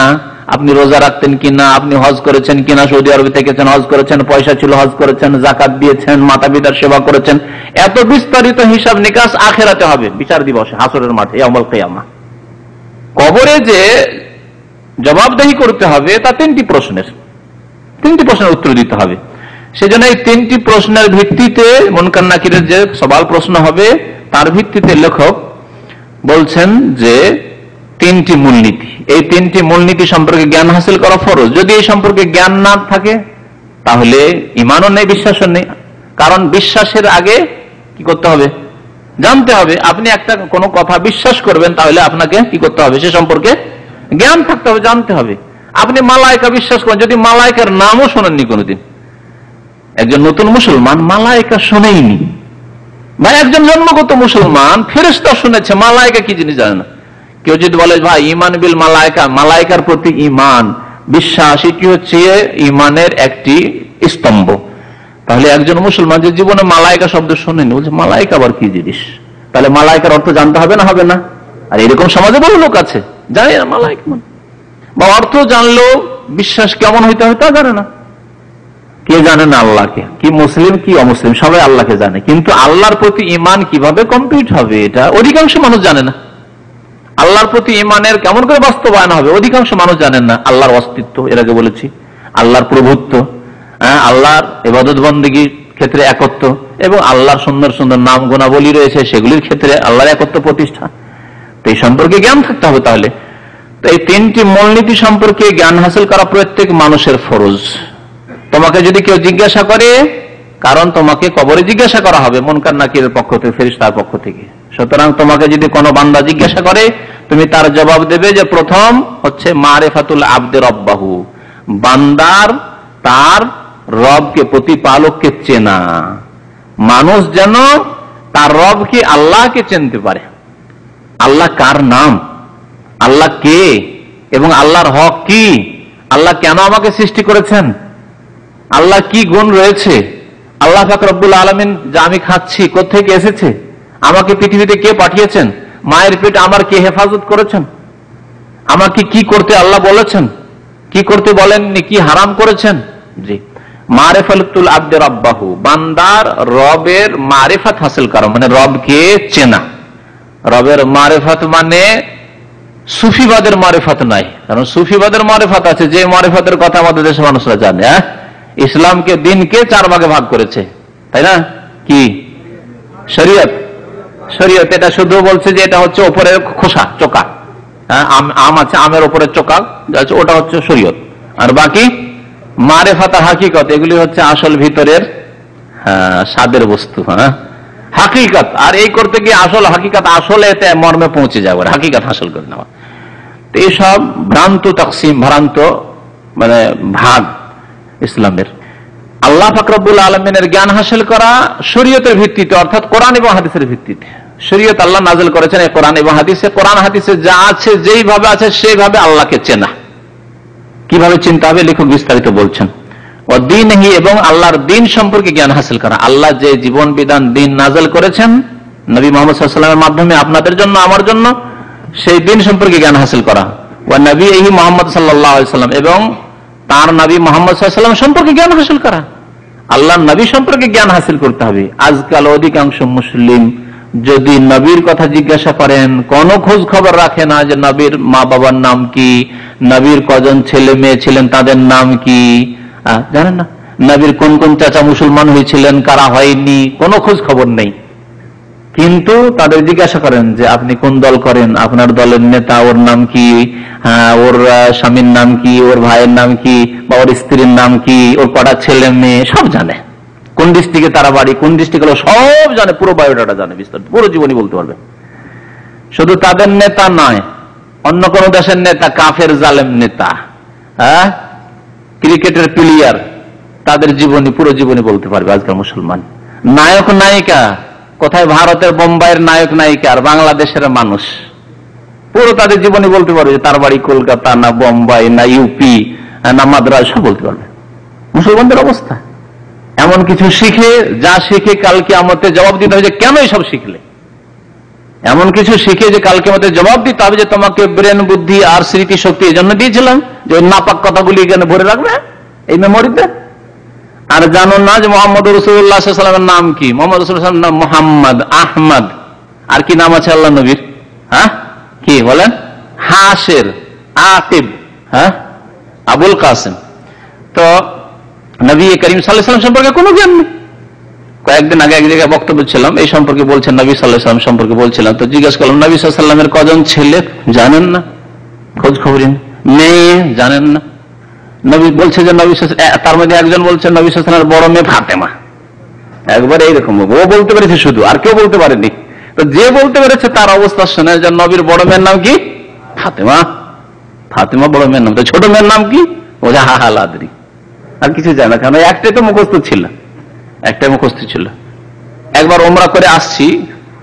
আপনি রোজা রাখতেন কিনা, আপনি হজ করেছেন কিনা, সৌদি আরবে থেকেছেন হজ করেছেন, পয়সা ছিল হজ করেছেন, জাকাত দিয়েছেন, মাতা পিতার সেবা করেছেন, এত বিস্তারিত হিসাব নিকাশ আখিরাতে হবে, বিচার দিবসে, হাসরের মাঠে, ইয়াউমুল কিয়ামা। কবরে যে জবাবদেহি করতে হবে তা তিনটি প্রশ্নের উত্তর দিতে হবে। সেজন্য এই তিনটি প্রশ্নের ভিত্তিতে, মুনকার নাকিরের যে সওয়াল প্রশ্ন হবে তার ভিত্তিতে লেখক বলছেন যে তিনটি মূলনীতি, এই তিনটি মূলনীতি সম্পর্কে জ্ঞান হাসিল করা ফরজ। যদি এই সম্পর্কে জ্ঞান না থাকে তাহলে ঈমানও নেই, বিশ্বাসও নেই। কারণ বিশ্বাসের আগে কি করতে হবে? জানতে হবে। আপনি একটা কোনো কথা বিশ্বাস করবেন, তাহলে আপনাকে কি করতে হবে? সে সম্পর্কে জ্ঞান থাকতে হবে, জানতে হবে। আপনি মালায়েকা বিশ্বাস করেন, যদি মালায়েকার নামও শোনেননি কোনোদিন, একজন নতুন মুসলমান মালায়েকা শোনেইনি, বা একজন জন্মগত মুসলমান ফেরেশতা শুনেছে, মালায়েকা কি জিনিস জানে না। কেউ যদি বলে ভাই ঈমান বিল মালায়েকা, মালায়েকার প্রতি ঈমান, বিশ্বাস, এটি হচ্ছে ঈমানের একটি স্তম্ভ, তাহলে একজন মুসলমান যে জীবনে মালায়েকা শব্দ শোনেনি, বলছে মালায়েকা আবার কি জিনিস, তাহলে মালায়েকার অর্থ জানতে হবে না, হবে না? আর এরকম সমাজে বহু লোক আছে জানে না মালায়েকা, বা অর্থ জানলেও বিশ্বাস কেমন হইতে হবে তা জানে না। কে জানে না আল্লাহকে? কি মুসলিম কি অমুসলিম সবাই আল্লাহকে জানে, কিন্তু আল্লাহর প্রতি ঈমান কিভাবে কমপ্লিট হবে এটা অধিকাংশ মানুষ জানে না। আল্লাহর প্রতি ঈমানের কেমন করে বাস্তবায়ন হবে অধিকাংশ মানুষ জানেন না। আল্লাহর অস্তিত্ব, এর আগে বলেছি, আল্লাহর প্রভুত্ব, আল্লাহর ইবাদত বন্দেগীর ক্ষেত্রে একত্ব, এবং আল্লাহর সুন্দর সুন্দর নাম গুণাবলী রয়েছে সেগুলির ক্ষেত্রে আল্লাহর একত্ব প্রতিষ্ঠা। তো এই সম্পর্কে জ্ঞান থাকতে হবে। তাহলে তো এই তিনটি মূলনীতি সম্পর্কে জ্ঞান হাসিল করা প্রত্যেক মানুষের ফরজ। তোমাকে যদি কেউ জিজ্ঞাসা করে, কারণ তোমাকে কবরে জিজ্ঞাসা করা হবে মুনকার নাকিরের পক্ষ থেকে, ফেরেশতার পক্ষ থেকে, সুতরাং তোমাকে যদি কোনো বান্দা জিজ্ঞাসা করে তুমি তার জবাব দেবে যে প্রথম হচ্ছে মারিফাতুল আবদে রব্বাহু, বান্দার তার রবকে, প্রতিপালককে চেনা। মানুষ যেন তার রবকে, আল্লাহকে চিনতে পারে। আল্লাহ কার নাম, আল্লাহ কে, এবং আল্লাহর হক কি, আল্লাহ কেন আমাকে সৃষ্টি করেছেন, আল্লাহ কি গুণ রয়েছে, আল্লাহ পাক রব্বুল আলামিন যা আমি খাচ্ছি কোত্থেকে এসেছে, আমাকে পৃথিবীতে কে পাঠিয়েছেন, মায়ের পেটে আমার কে হেফাজত করেছেন, আমাকে কি করতে আল্লাহ বলেছেন, কি করতে বলেননি, কি হারাম করেছেন। জি, মারিফাতুল আবদে রব্বাহু, বান্দার রবের মারিফাত হাসিল করা, মানে রবকে চেনা। রবের মারিফাত মানে সুফিবাদের মারিফাত নাই, কারণ সুফিবাদের মারিফাত আছে, যে মারিফাতের কথা আমাদের দেশের মানুষরা জানে। ইসলামকে, দিনকে 4 ভাগে ভাগ করেছে, তাই না? কি শরীয়ত? শরীয়ত এটা শুধু বলছে যে এটা হচ্ছে উপরের খোসা, চোকা, আম আছে, আমের উপরের চোকা ওটা হচ্ছে শরীয়ত। আর বাকি মারিফাত আর হাকিকত, এগুলি হচ্ছে আসল ভিতরের স্বাদের বস্তু, হাকিকত। আর এই করতে গিয়ে আসল হাকিকত, আসলে এতে মর্মে পৌঁছে যাবে, হাকিকত হাসিল করে নেওয়া। তো এইসব ভ্রান্ত তাকসিম, ভ্রান্ত মানে ভাগ ইসলামের। আল্লাহ পাক রব্বুল আলামিনের জ্ঞান হাসিল করা শরীয়তের ভিত্তিতে, অর্থাৎ কোরআন এবং হাদিসের ভিত্তিতে। শরীয়ত আল্লাহ নাযিল করেছেন এই কোরআন এবং হাদিসে। কোরআন হাদিসে যা আছে, যেইভাবে আছে সেইভাবে আল্লাহকে চেনা। কিভাবে চিনতে হবে লেখক বিস্তারিত বলছেন। ও দ্বীনহি, এবং আল্লাহর দ্বীন সম্পর্কে জ্ঞান হাসিল করা। আল্লাহ যে জীবন বিধান দ্বীন নাযিল করেছেন নবী মুহাম্মদ সাল্লাল্লাহু আলাইহি ওয়াসাল্লামের মাধ্যমে আপনাদের জন্য, আমার জন্য, সেই দ্বীন সম্পর্কে জ্ঞান হাসিল করা। ওয়া নবীহি মুহাম্মদ সাল্লাল্লাহু আলাইহি ওয়াসাল্লাম, এবং তার নবী মুহাম্মদ সাল্লাল্লাহু আলাইহি ওয়াসাল্লাম সম্পর্কে জ্ঞান হাসিল করা। আল্লাহর নবী সম্পর্কে জ্ঞান হাসিল করতে হবে। আজকাল অধিকাংশ মুসলিম যদি নবীর কথা জিজ্ঞাসা করেন, কোনো খোঁজ খবর রাখে না যে নবীর মা বাবার নাম কি, নবীর কজন ছেলে মেয়ে ছিলেন তাদের নাম কি, জানেন না। নবীর কোন কোন চাচা মুসলমান হয়েছিলেন, কারা হয়নি, কোনো খোঁজ খবর নেই। কিন্তু তাদের জিজ্ঞাসা করেন যে আপনি কোন দল করেন, আপনার দলের নেতা ওর নাম কি, ওর স্বামীর নাম কি, ওর ভাইয়ের নাম কি, বা ওর স্ত্রীর নাম কি, ওর কটা ছেলে মেয়ে, সব জানে। কোন ডিস্ট্রিক্টে তারা বাড়ি, কোন ডিস্ট্রিক্টে, সব জানে, পুরো বায়োডাটা জানে, বিস্তারিত পুরো জীবনী বলতে পারবে। শুধু তাদের নেতা নয়, অন্য কোন দেশের নেতা, কাফের জালেম নেতা, ক্রিকেটের প্লেয়ার, তাদের জীবনী, পুরো জীবনী বলতে পারবে আজকাল মুসলমান। নায়ক নায়িকা, কোথায় ভারতের বোম্বাইয়ের নায়ক নায়িকা আর বাংলাদেশের মানুষ, পুরো তাদের জীবনী বলতে পারবে। তার বাড়ি কলকাতা না বোম্বাই না ইউপি না মাদ্রাজ, সব বলতে পারবে। মুসলমানদের অবস্থা এমন কিছু শিখে, যা শিখে কালকে আমাদের জবাব দিতে হবে যে কেন এইসব শিখলে। এমন কিছু শিখে যে কালকে আমাদের জবাব দিতে হবে যে তোমাকে ব্রেন, বুদ্ধি আর স্মৃতি শক্তি এই জন্য দিয়েছিলাম যে নাপাক কথাগুলি এখানে ভরে রাখবে এই মেমোরিতে। আর জানো না যে মোহাম্মদ রাসূলুল্লাহ সাল্লাল্লাহু আলাইহি ওয়াসাল্লামের নাম কি? মোহাম্মদ রাসূলুল্লাহর নাম মোহাম্মদ, আহমদ, আর কি নাম আছে আল্লাহ নবীর? কি বলেন? হাসের, আকিব, আবুল কাসেম। তো নবী করিম সাল্লাল্লাহু আলাইহি ওয়াসাল্লাম সম্পর্কে কোনো জ্ঞান নেই। কয়েকদিন আগে এক জায়গায় বক্তব্য ছিলাম, এই সম্পর্কে বলছেন, নবী সাল্লাল্লাহু আলাইহি ওয়াসাল্লাম সম্পর্কে বলছিলাম। তো জিজ্ঞেস করলাম নবী সাল্লাল্লাহু আলাইহি ওয়াসাল্লামের কজন ছেলে জানেন না? খোঁজ খবর মেয়ে জানেন না? নবী বলছে যে নবী, তার মধ্যে একজন বলছেন নবী সাল্লাল্লাহু আলাইহি ওয়াসাল্লামের বড় মেয়ে ফাতেমা। একবার এইরকম ও বলতে পেরেছে শুধু, আর কেউ বলতে পারেনি। তো যে বলতে পেরেছে তার অবস্থা শুনে যে নবীর বড় মেয়ের নাম কি? ফাতেমা। ফাতেমা বড় মেয়ের নাম। তো ছোট মেয়ের নাম কি? ওজা হাহালাদ্রি। আর কিছু জানে না, কারণ একটাই তো মুখস্থ ছিল, একটাই মুখস্থ ছিল। একবার ওমরা করে আসছি,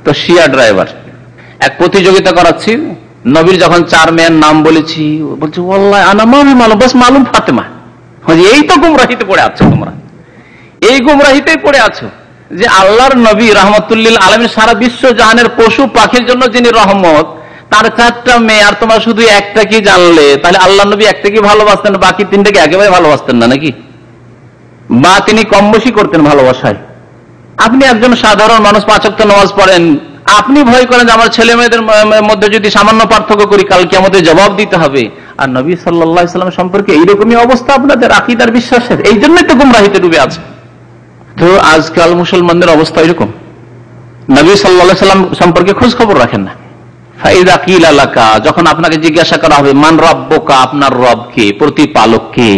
তো শিয়া ড্রাইভার এক প্রতিযোগিতা করাচ্ছি, নবীর যখন 4 মেয়ের নাম বলেছি, বলছে ওয়াল্লাহি আনা মালুম, বাস মালুম ফাতেমা। এই তো গুমরাহিতে পড়ে আছো তোমরা, এই গুমরাহিতেই পড়ে আছো যে আল্লাহর নবী রাহমাতুল্লিল আলামিন, সারা বিশ্ব জাহানের পশু পাখির জন্য যিনি রহমত, তার 4টা মেয়ে, আর তোমরা শুধু একটা কি জানলে? তাহলে আল্লাহ নবী একটা কি ভালোবাসতেন, বাকি 3টাকে একেবারে ভালোবাসতেন না নাকি? বা তিনি কম বেশি করতেন ভালোবাসায়। আপনি একজন সাধারণ মানুষ, 5 ওয়াক্ত নামাজ পড়েন, আপনি ভয় করেন যে আমার ছেলে মেয়েদের মধ্যে যদি সামান্য পার্থক্য করি কাল কিয়ামতে জবাব দিতে হবে। আর নবী সাল্লাল্লাহু আলাইহি ওয়াসাল্লাম সম্পর্কে এইরকমই অবস্থা আপনাদের আকীদার বিশ্বাসের, এই জন্যই তো গুমরাহিতে ডুবে আছে। তো আজকাল মুসলমানদের অবস্থা এরকম, নবী সাল্লাল্লাহু আলাইহি ওয়াসাল্লাম সম্পর্কে খোঁজ খবর রাখেন না। ফাইদা কিলা লাকা, যখন আপনাকে জিজ্ঞাসা করা হবে মান রাব্বুকা, আপনার রব কে, প্রতিপালক কে,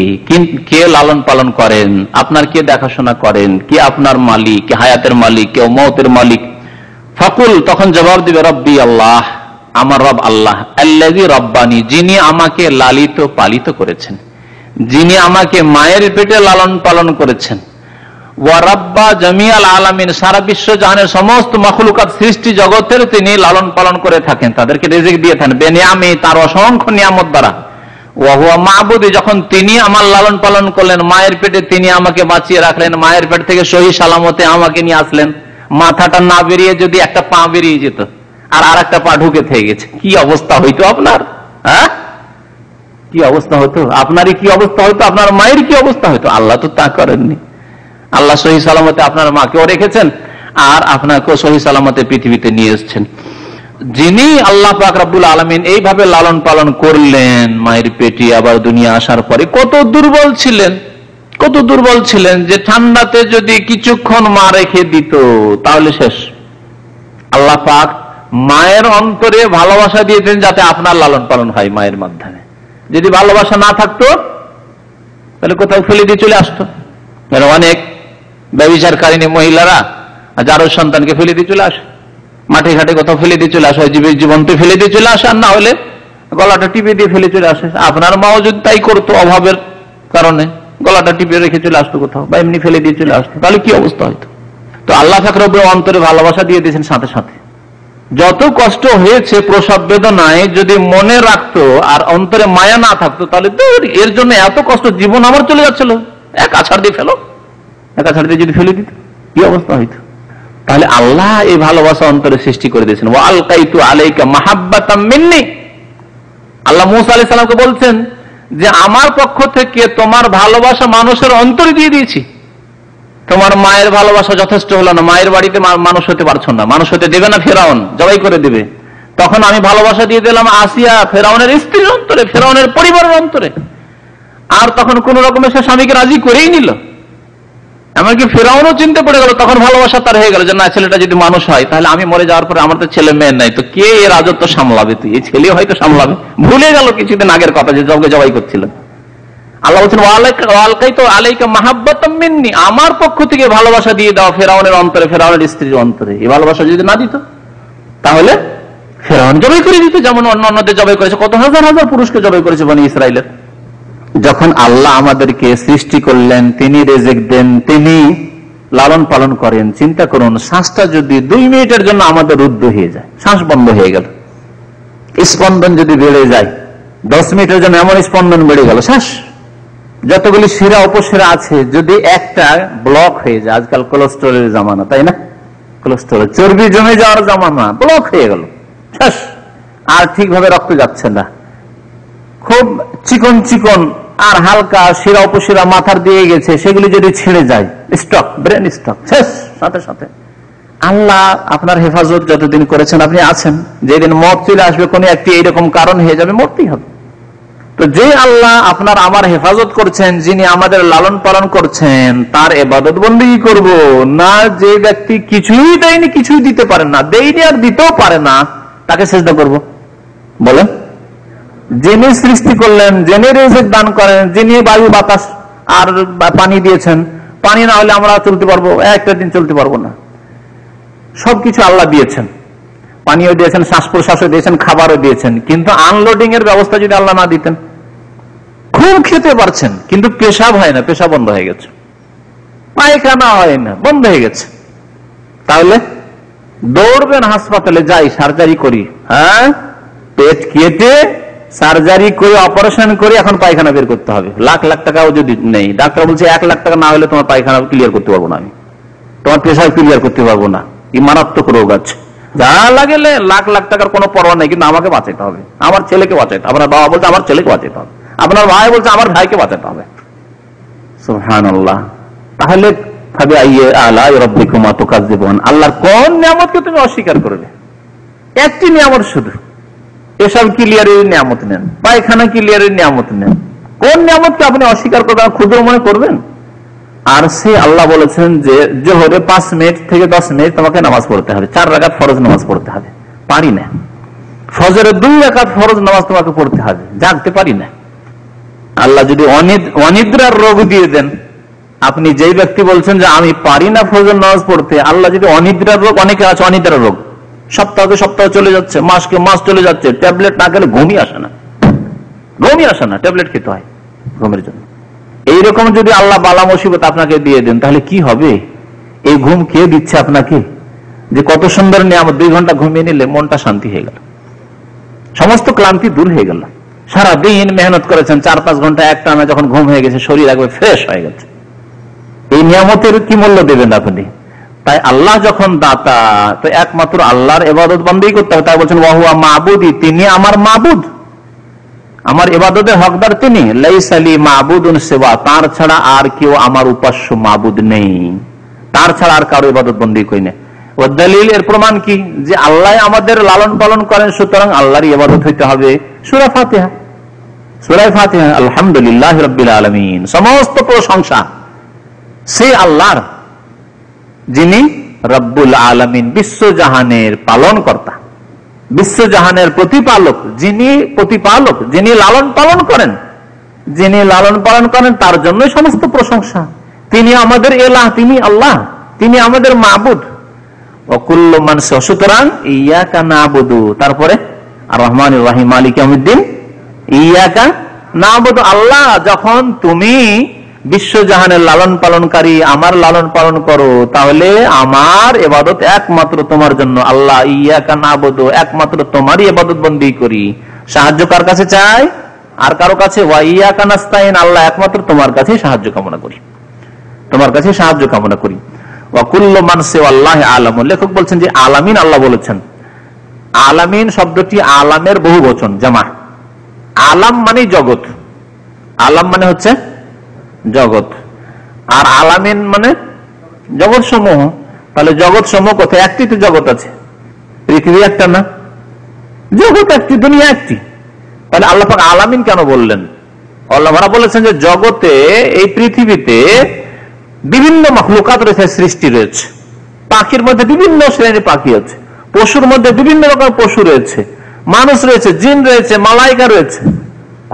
কে লালন পালন করেন, আপনার কে দেখাশোনা করেন, কে আপনার মালিক, কে হায়াতের মালিক, কে মওতের মালিক, ফাকুল, তখন জবাব দিবে রব্বি আল্লাহ, আমার রব আল্লাহ, আল্লাযী রব্বানি, যিনি আমাকে লালিত পালিত করেছেন, যিনি আমাকে মায়ের পেটে লালন পালন করেছেন, ওয়া রাব্বা জামিআল আলামিন, সারা বিশ্ব জাহানের সমস্ত মাখলুকাত সৃষ্টি জগতের তিনি লালন পালন করে থাকেন, তাদেরকে রিজিক দিয়ে থাকেন বেনিয়ামি, তার অসংখ্য নিয়ামত দ্বারা। ওয়া হুয়া মাবুদি, যখন তিনি আমার লালন পালন করলেন মায়ের পেটে, তিনি আমাকে বাঁচিয়ে রাখলেন, মায়ের পেট থেকে সহি সালামতে আমাকে নিয়ে আসলেন, মাথাটা না বেরিয়ে যদি একটা পা বেরিয়ে যেত আর একটা পা ঢুকে থেকে গেছে, কি অবস্থা হইতো আপনার? হ্যাঁ, কি অবস্থা হতো আপনারই, কি অবস্থা হইতো আপনার মায়ের, কি অবস্থা হইতো? আল্লাহ তো তা করেননি। আল্লাহ সহি সালামতে আপনার মাকেও রেখেছেন আর আপনাকেও সহি সালামতে পৃথিবীতে নিয়ে এসেছেন। যিনি আল্লাহ পাক রব্বুল আলামিন এইভাবে লালন পালন করলেন মায়ের পেটে, আবার দুনিয়া আসার পরে কত দুর্বল ছিলেন, কত দুর্বল ছিলেন যে ঠান্ডাতে যদি কিছুক্ষণ মা রেখে দিত তাহলে শেষ। আল্লাহ পাক মায়ের অন্তরে ভালোবাসা দিয়েছেন যাতে আপনার লালন পালন হয় মায়ের মাধ্যমে। যদি ভালোবাসা না থাকতো তাহলে কোথাও ফেলে দিয়ে চলে আসতো। অনেক ব্যভিচারকারিণী মহিলারা যারও সন্তানকে ফেলে দিয়ে চলে আসে, মাঠে ঘাটে কোথাও ফেলে দিয়ে চলে আসে, জীবন্ত ফেলে দিয়ে চলে আসে, আর না হলে গলাটা টিপে দিয়ে ফেলে চলে আসে। আপনার মাও যদি তাই করতো, অভাবের কারণে গলাটা টিপে রেখে চলে আসতো কোথাও, বা এমনি ফেলে দিয়ে চলে আসতো, তাহলে কি অবস্থা হইতো? তো আল্লাহ পাক রব্বুল অন্তরে ভালোবাসা দিয়ে দিয়েছেন সাথে সাথে। যত কষ্ট হয়েছে প্রসব বেদনায় যদি মনে রাখতো আর অন্তরে মায়া না থাকতো তাহলে তো এর জন্য এত কষ্ট, জীবন আমার চলে যাচ্ছিল, এক আছাড় দিয়ে ফেলো, এক আছাড় দিয়ে যদি ফেলে দিত কি অবস্থা হইতো? তাহলে আল্লাহ এই ভালোবাসা অন্তরে সৃষ্টি করে দিয়েছেন। ওয়া আলকাইতু আলাইকা মাহাব্বাতাম মিন্নি, আল্লাহ মূসা আলাইহিস সালামকে বলছেন যে আমার পক্ষ থেকে তোমার ভালোবাসা মানুষের অন্তরে দিয়ে দিয়েছি। তোমার মায়ের ভালোবাসা যথেষ্ট হলো না, মায়ের বাড়িতে মানুষ হতে পারছো না, মানুষ হতে দেবে না, ফেরাউন জবাই করে দেবে, তখন আমি ভালোবাসা দিয়ে দিলাম আসিয়া, ফেরাউনের স্ত্রীর অন্তরে, ফেরাউনের পরিবারের অন্তরে, আর তখন কোন রকমের সে স্বামীকে রাজি করেই নিল, এমনকি ফেরাউনও চিনতে পড়ে গেল, তখন ভালোবাসা তার হয়ে গেল যে না, ছেলেটা যদি মানুষ হয় তাহলে আমি মরে যাওয়ার পরে আমার তো ছেলে মেয়ে নাই, তো কে এর রাজত্ব সামলাবে, তুই এই ছেলে হয়তো সামলাবে। ভুলে গেল কিছুদিন আগের কথা যে জবকে জবাই করছিল। আল্লাহ বলছেন ওয়ালাইকা আলাইকা মাহাব্বাতাম মিন্নি, আমার পক্ষ থেকে ভালোবাসা দিয়ে দাও ফেরাউনের অন্তরে, ফেরাউনের স্ত্রীর অন্তরে। এই ভালোবাসা যদি না দিত তাহলে ফেরাউন জবাই করে দিত, যেমন অন্যদের জবাই করেছে, কত হাজার হাজার পুরুষকে জবাই করেছে বনি ইসরাইলের। যখন আল্লাহ আমাদেরকে সৃষ্টি করলেন, তিনি রিজিক দেন, তিনি লালন পালন করেন, চিন্তা করুন শ্বাসটা যদি 2 মিনিটের জন্য আমাদের রুদ্ধ হয়ে যায়, শ্বাস বন্ধ হয়ে গেল, স্পন্দন যদি বেড়ে যায় 10 মিনিটের জন্য, এমন স্পন্দন বেড়ে গেল, শ্বাস যতগুলি শিরা উপশিরা আছে যদি একটা ব্লক হয়ে যায়, আজকাল কোলেস্টেরলের জামানা, তাই না? কোলেস্টেরল, চর্বি জমে যাওয়ার জামানা, ব্লক হয়ে গেল শেষ, আর ঠিকভাবে রক্ত যাচ্ছে না, খুব চিকন চিকন আর হালকা শিরা উপশিরা মাথার দিয়ে গেছে, সেগুলি যদি ছিঁড়ে যায়, স্ট্রোক, ব্রেন স্ট্রোক, শেষ সাথে সাথে। আল্লাহ আপনার হেফাজত যতদিন করেছেন, আপনি আছেন, যেদিন মত চলে আসবে কোন একটি এইরকম কারণ হয়ে যাবে, মরতেই হবে। তো যে আল্লাহ আপনার আমার হেফাজত করছেন, যিনি আমাদের লালন পালন করছেন, তার ইবাদত বন্দেগী করব না, যে ব্যক্তি কিছুই দেয়নি, কিছুই দিতে পারে না, দেয়নি আর দিতেও পারে না, তাকে সিজদা করব? বলেন, যিনি সৃষ্টি করলেন, যিনি রিজিক দান করেন, যিনি বায়ু বাতাস আর পানি দিয়েছেন, পানি না হলে আমরা চলতে পারবো? একটা দিন চলতে পারবো না। সবকিছু আল্লাহ দিয়েছেন, পানিও দিয়েছেন, শ্বাস প্রশ্বাসও দিয়েছেন, খাবারও দিয়েছেন, কিন্তু আনলোডিং এর ব্যবস্থা যদি আল্লাহ না দিতেন, খুব খেতে পারছেন কিন্তু পেশাব হয় না, পেশাব বন্ধ হয়ে গেছে, পায়খানা হয় না, বন্ধ হয়ে গেছে, তাহলে দৌড়বেন হাসপাতালে, যাই সার্জারি করি, হ্যাঁ, পেট কেটে সার্জারি করে অপারেশন করে এখন পায়খানা বের করতে হবে, লাখ লাখ টাকাও যদি নেই, ডাক্তার বলছে 1 লাখ টাকা না হলে তোমার পায়খানা ক্লিয়ার করতে পারবো না, আমি তোমার পেশাব ক্লিয়ার করতে পারবো না, এই মারাত্মক রোগ আছে, যা লাগলে লাখ লাখ টাকার কোনো পরোয়া নেই, কিন্তু আমাকে বাঁচাইতে হবে, আমার ছেলেকে বাঁচাইতে হবে। আপনার বাবা বলছে আমার ছেলেকে বাঁচাইতে হবে, আপনার ভাই বলছে আমার ভাইকে বাঁচাতে হবে। সুবহানাল্লাহ। তাহলে আল্লাহর কোন নিয়ামতকে তুমি অস্বীকার করবে? একটি নিয়ামত শুধু, এসব ক্লিয়ারের নিয়ামত নেন, পায়খানা ক্লিয়ারের নিয়ামত নেন, কোন নিয়ামতকে আপনি অস্বীকার করবেন, ক্ষুদ্র মনে করবেন? আর সে আল্লাহ বলেছেন যে জোহরে 5 মিনিট থেকে 10 মিনিট তোমাকে নামাজ পড়তে হবে, 4 রাকাত ফরজ নামাজ পড়তে হবে, পারি না। ফজরে 2 রাকাত ফরজ নামাজ তোমাকে পড়তে হবে, জাগতে পারি না। আল্লাহ যদি অনিদ্রার রোগ দিয়ে দেন, আপনি যেই ব্যক্তি বলছেন যে আমি পারি না ফজর নামাজ পড়তে, আল্লাহ যদি অনিদ্রার রোগ, অনেকে আছে অনিদ্রার রোগ, সপ্তাহকে সপ্তাহ চলে যাচ্ছে, মাসকে মাস চলে যাচ্ছে, ট্যাবলেট না খেলে ঘুমই আসে না, ট্যাবলেট খেতে হয় ঘুমের জন্য। এইরকম যদি আল্লাহ বালা মুসিবত আপনাকে দিয়ে দেন, তাহলে কি হবে? এই ঘুম কে দিচ্ছে আপনাকে? যে কত সুন্দর নিয়ামত, 2 ঘন্টা ঘুমিয়ে নিলে মনটা শান্তি হয়ে গেল, সমস্ত ক্লান্তি দূর হয়ে গেল। সারাদিন মেহনত করেছেন, 4-5 ঘন্টা একটানা যখন ঘুম হয়ে গেছে, শরীর একবার ফ্রেশ হয়ে গেছে। এই নিয়ামতের কি মূল্য দেবেন আপনি? তাই আল্লাহ যখন দাতা, তো একমাত্র আল্লাহর ইবাদত বন্দেগী করতে হবে। তাই বলছেন ওয়াহুয়া মাবুদি, তিনি আমার মাবুদ, আমার ইবাদতের হকদার তিনি। লাইসা লি মাবুদুন সিওয়া, তার ছাড়া আর কেউ আমার উপাস্য মাবুদ নেই, তার ছাড়া আর কারো ইবাদত বন্দেগী করি না। ও দলিল, এর প্রমাণ কি? যে আল্লাহ আমাদের লালন পালন করেন, সুতরাং আল্লাহর ইবাদত হইতে হবে। সূরা ফাতিহা, আলহামদুলিল্লাহি রাব্বিল আলামিন, সমস্ত প্রশংসা সেই আল্লাহর, যিনি রব্বুল আলামিন, বিশ্বজাহানের পালন কর্তা, বিশ্বজাহানের প্রতিপালক, যিনি লালন পালন করেন, তার জন্য সমস্ত প্রশংসা। তিনি আমাদের এলাহ, তিনি আল্লাহ, তিনি আমাদের মাবুদ। ওয়াকুল্লু মান, সুতরাং ইয়াকা নাবুদু, তারপরে আর রহমানির রহিম মালিক ইয়াউমিদ্দিন, ইয়াকা নাবুদু, আল্লাহ যখন তুমি বিশ্বজাহানের লালন পালনকারী, আমার লালন পালন করো, তাহলে আমার ইবাদত একমাত্র তোমার জন্য। আল্লাহ ইয়াকা নাবুদু, একমাত্র তোমারই ইবাদত বন্দেগী করি। সাহায্য কার কাছে চাই? আর কারো কাছে? ওয়া ইয়াকা নাস্তাইন, আল্লাহ একমাত্র তোমার কাছে সাহায্য কামনা করি, তোমার কাছে সাহায্য কামনা করি। ওয়া কুল্লু মান সিওয়াল্লাহি আলামুন, লেখক বলছেন যে আলামিন আল্লাহ বলেছেন। আলামিন শব্দটি আলামের বহু বচন, জামা। আলাম মানে জগৎ, আলাম মানে হচ্ছে জগৎ, আর আলামিন মানে জগৎ সমূহ। তাহলে জগৎ সমূহ কোথায়? একটি তো জগৎ আছে, পৃথিবী একটা না, জগৎ একটি, দুনিয়া একটি। তাহলে আল্লাহ পাক আলামিন কেন বললেন? আল্লাহ বলেছেন যে জগতে, এই পৃথিবীতে বিভিন্ন মাখলুকাত রয়েছে, সৃষ্টি রয়েছে। পাখির মধ্যে বিভিন্ন শ্রেণীর পাখি আছে, পশুর মধ্যে বিভিন্ন রকম পশু রয়েছে, মানুষ রয়েছে, জিন রয়েছে, মালাইকা রয়েছে,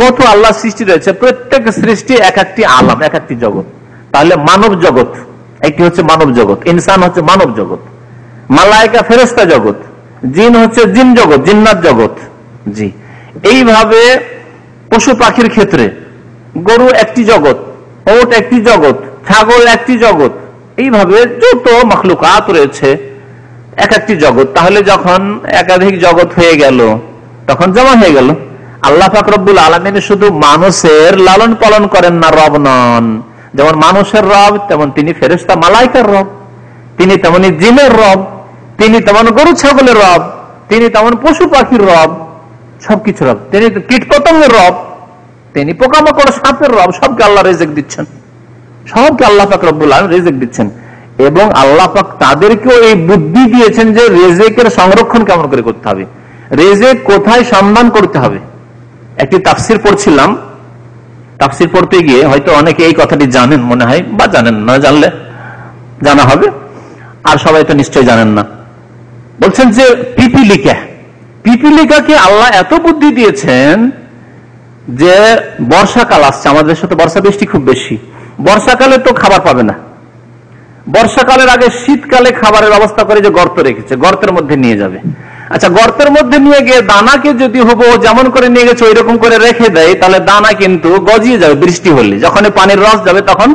কত আল্লাহ সৃষ্টি রয়েছে। প্রত্যেক সৃষ্টি এক একটি আলাম, এক একটি জগৎ। তাহলে মানব জগৎ একটি হচ্ছে মানব জগৎ, ইনসান হচ্ছে মানব জগৎ, মালাইকা ফেরেশতা জগৎ, জিন হচ্ছে জিন জগৎ, জিন্নাত জগৎ। জি, এইভাবে পশু পাখির ক্ষেত্রে গরু একটি জগৎ, ওট একটি জগৎ, ছাগল একটি জগৎ, এইভাবে যত মাখলুকাত রয়েছে এক একটি জগৎ। তাহলে যখন একাধিক জগৎ হয়ে গেল, তখন জমা হয়ে গেল। আল্লাহ পাক রব্বুল আলামিন শুধু মানুষের লালন পালন করেন না, রব নন। যেমন মানুষের রব, তেমন তিনি ফেরেশতা মালাইকার রব, তিনি তেমনি জিনের রব, তিনি তেমন গরু ছাগলের রব, তিনি তেমন পশু পাখির রব, সবকিছু রব। তিনি কীট পতঙ্গের রব, তিনি পোকামাকড় সাপের রব। সবকে আল্লাহ রিজিক দিচ্ছেন, সবকে আল্লাহ পাক রব্বুল আলামিন রিজিক দিচ্ছেন। এবং আল্লাহ পাক তাদেরকেও এই বুদ্ধি দিয়েছেন যে রিজিকের সংরক্ষণ কেমন করে করতে হবে, রিজিক কোথায় সন্ধান করতে হবে। একটি তাফসির পড়ছিলাম, তাফসির পড়তে গিয়ে হয়তো অনেকে এই কথাটি জানেন মনে হয়, বা জানেন না, জানলে জানা হবে, আর সবাই তো নিশ্চয় জানেন না। বলছেন যে পিপিলিকাকে আল্লাহ এত বুদ্ধি দিয়েছেন যে বর্ষাকাল আসছে, আমাদের দেশে তো বর্ষা বৃষ্টি খুব বেশি, বর্ষাকালে তো খাবার পাবে না। বর্ষাকালের আগে শীতকালে খাবারের ব্যবস্থা করে যে গর্ত রেখেছে, গর্তের মধ্যে নিয়ে যাবে। আচ্ছা, গর্তের মধ্যে নিয়ে গিয়ে দানাকে যদি হবো যেমন করে নিয়ে গেছে ওই রকম করে রেখে দেয়, তাহলে দানা কিন্তু গজিয়ে যাবে। বৃষ্টি হলে যখন পানির রস যাবে তখন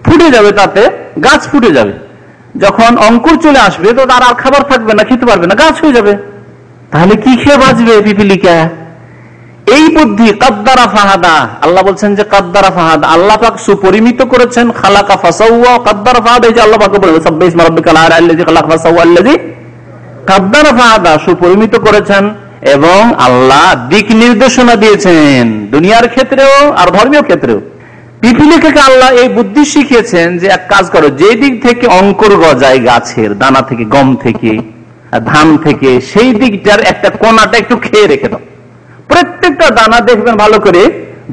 ফুটে যাবে, তাতে গাছ ফুটে যাবে। যখন অঙ্কুর চলে আসবে তো তার আর খাবার থাকবে না, খেতে পারবে না, গাছ হয়ে যাবে। তাহলে কি খেয়ে বাঁচবে পিপিলিকা? এই বুদ্ধি কাদ্দারা ফাহাদা, আল্লাহ বলছেন যে কাদ্দারা ফাহাদা, আল্লাহ পাক সুপরিমিত করেছেন। খালাকা ফাসাওয়া কাদ্দারা ফাহাদা, এই যে আল্লাহ পাক বলেছেন সাব্বিহিসমা রাব্বিকাল আ'লা আল্লাযী খালাকা ফাসাওয়া আল্লাযী কাদ্দারা ফাহাদা, সুপরিমিত করেছেন। এবং আল্লাহ দিক নির্দেশনা দিয়েছেন দুনিয়ার ক্ষেত্রেও আর ধর্মীয় ক্ষেত্রেও। পিপিলিকাকে আল্লাহ এই বুদ্ধি শিখিয়েছেন যে এক কাজ করো, যে দিক থেকে অঙ্কুর গজায় গাছের দানা থেকে, গম থেকে, ধান থেকে, সেই দিকটার একটা কোনাটা একটু খেয়ে রেখে দাও। প্রত্যেকটা দানা দেখবেন ভালো করে,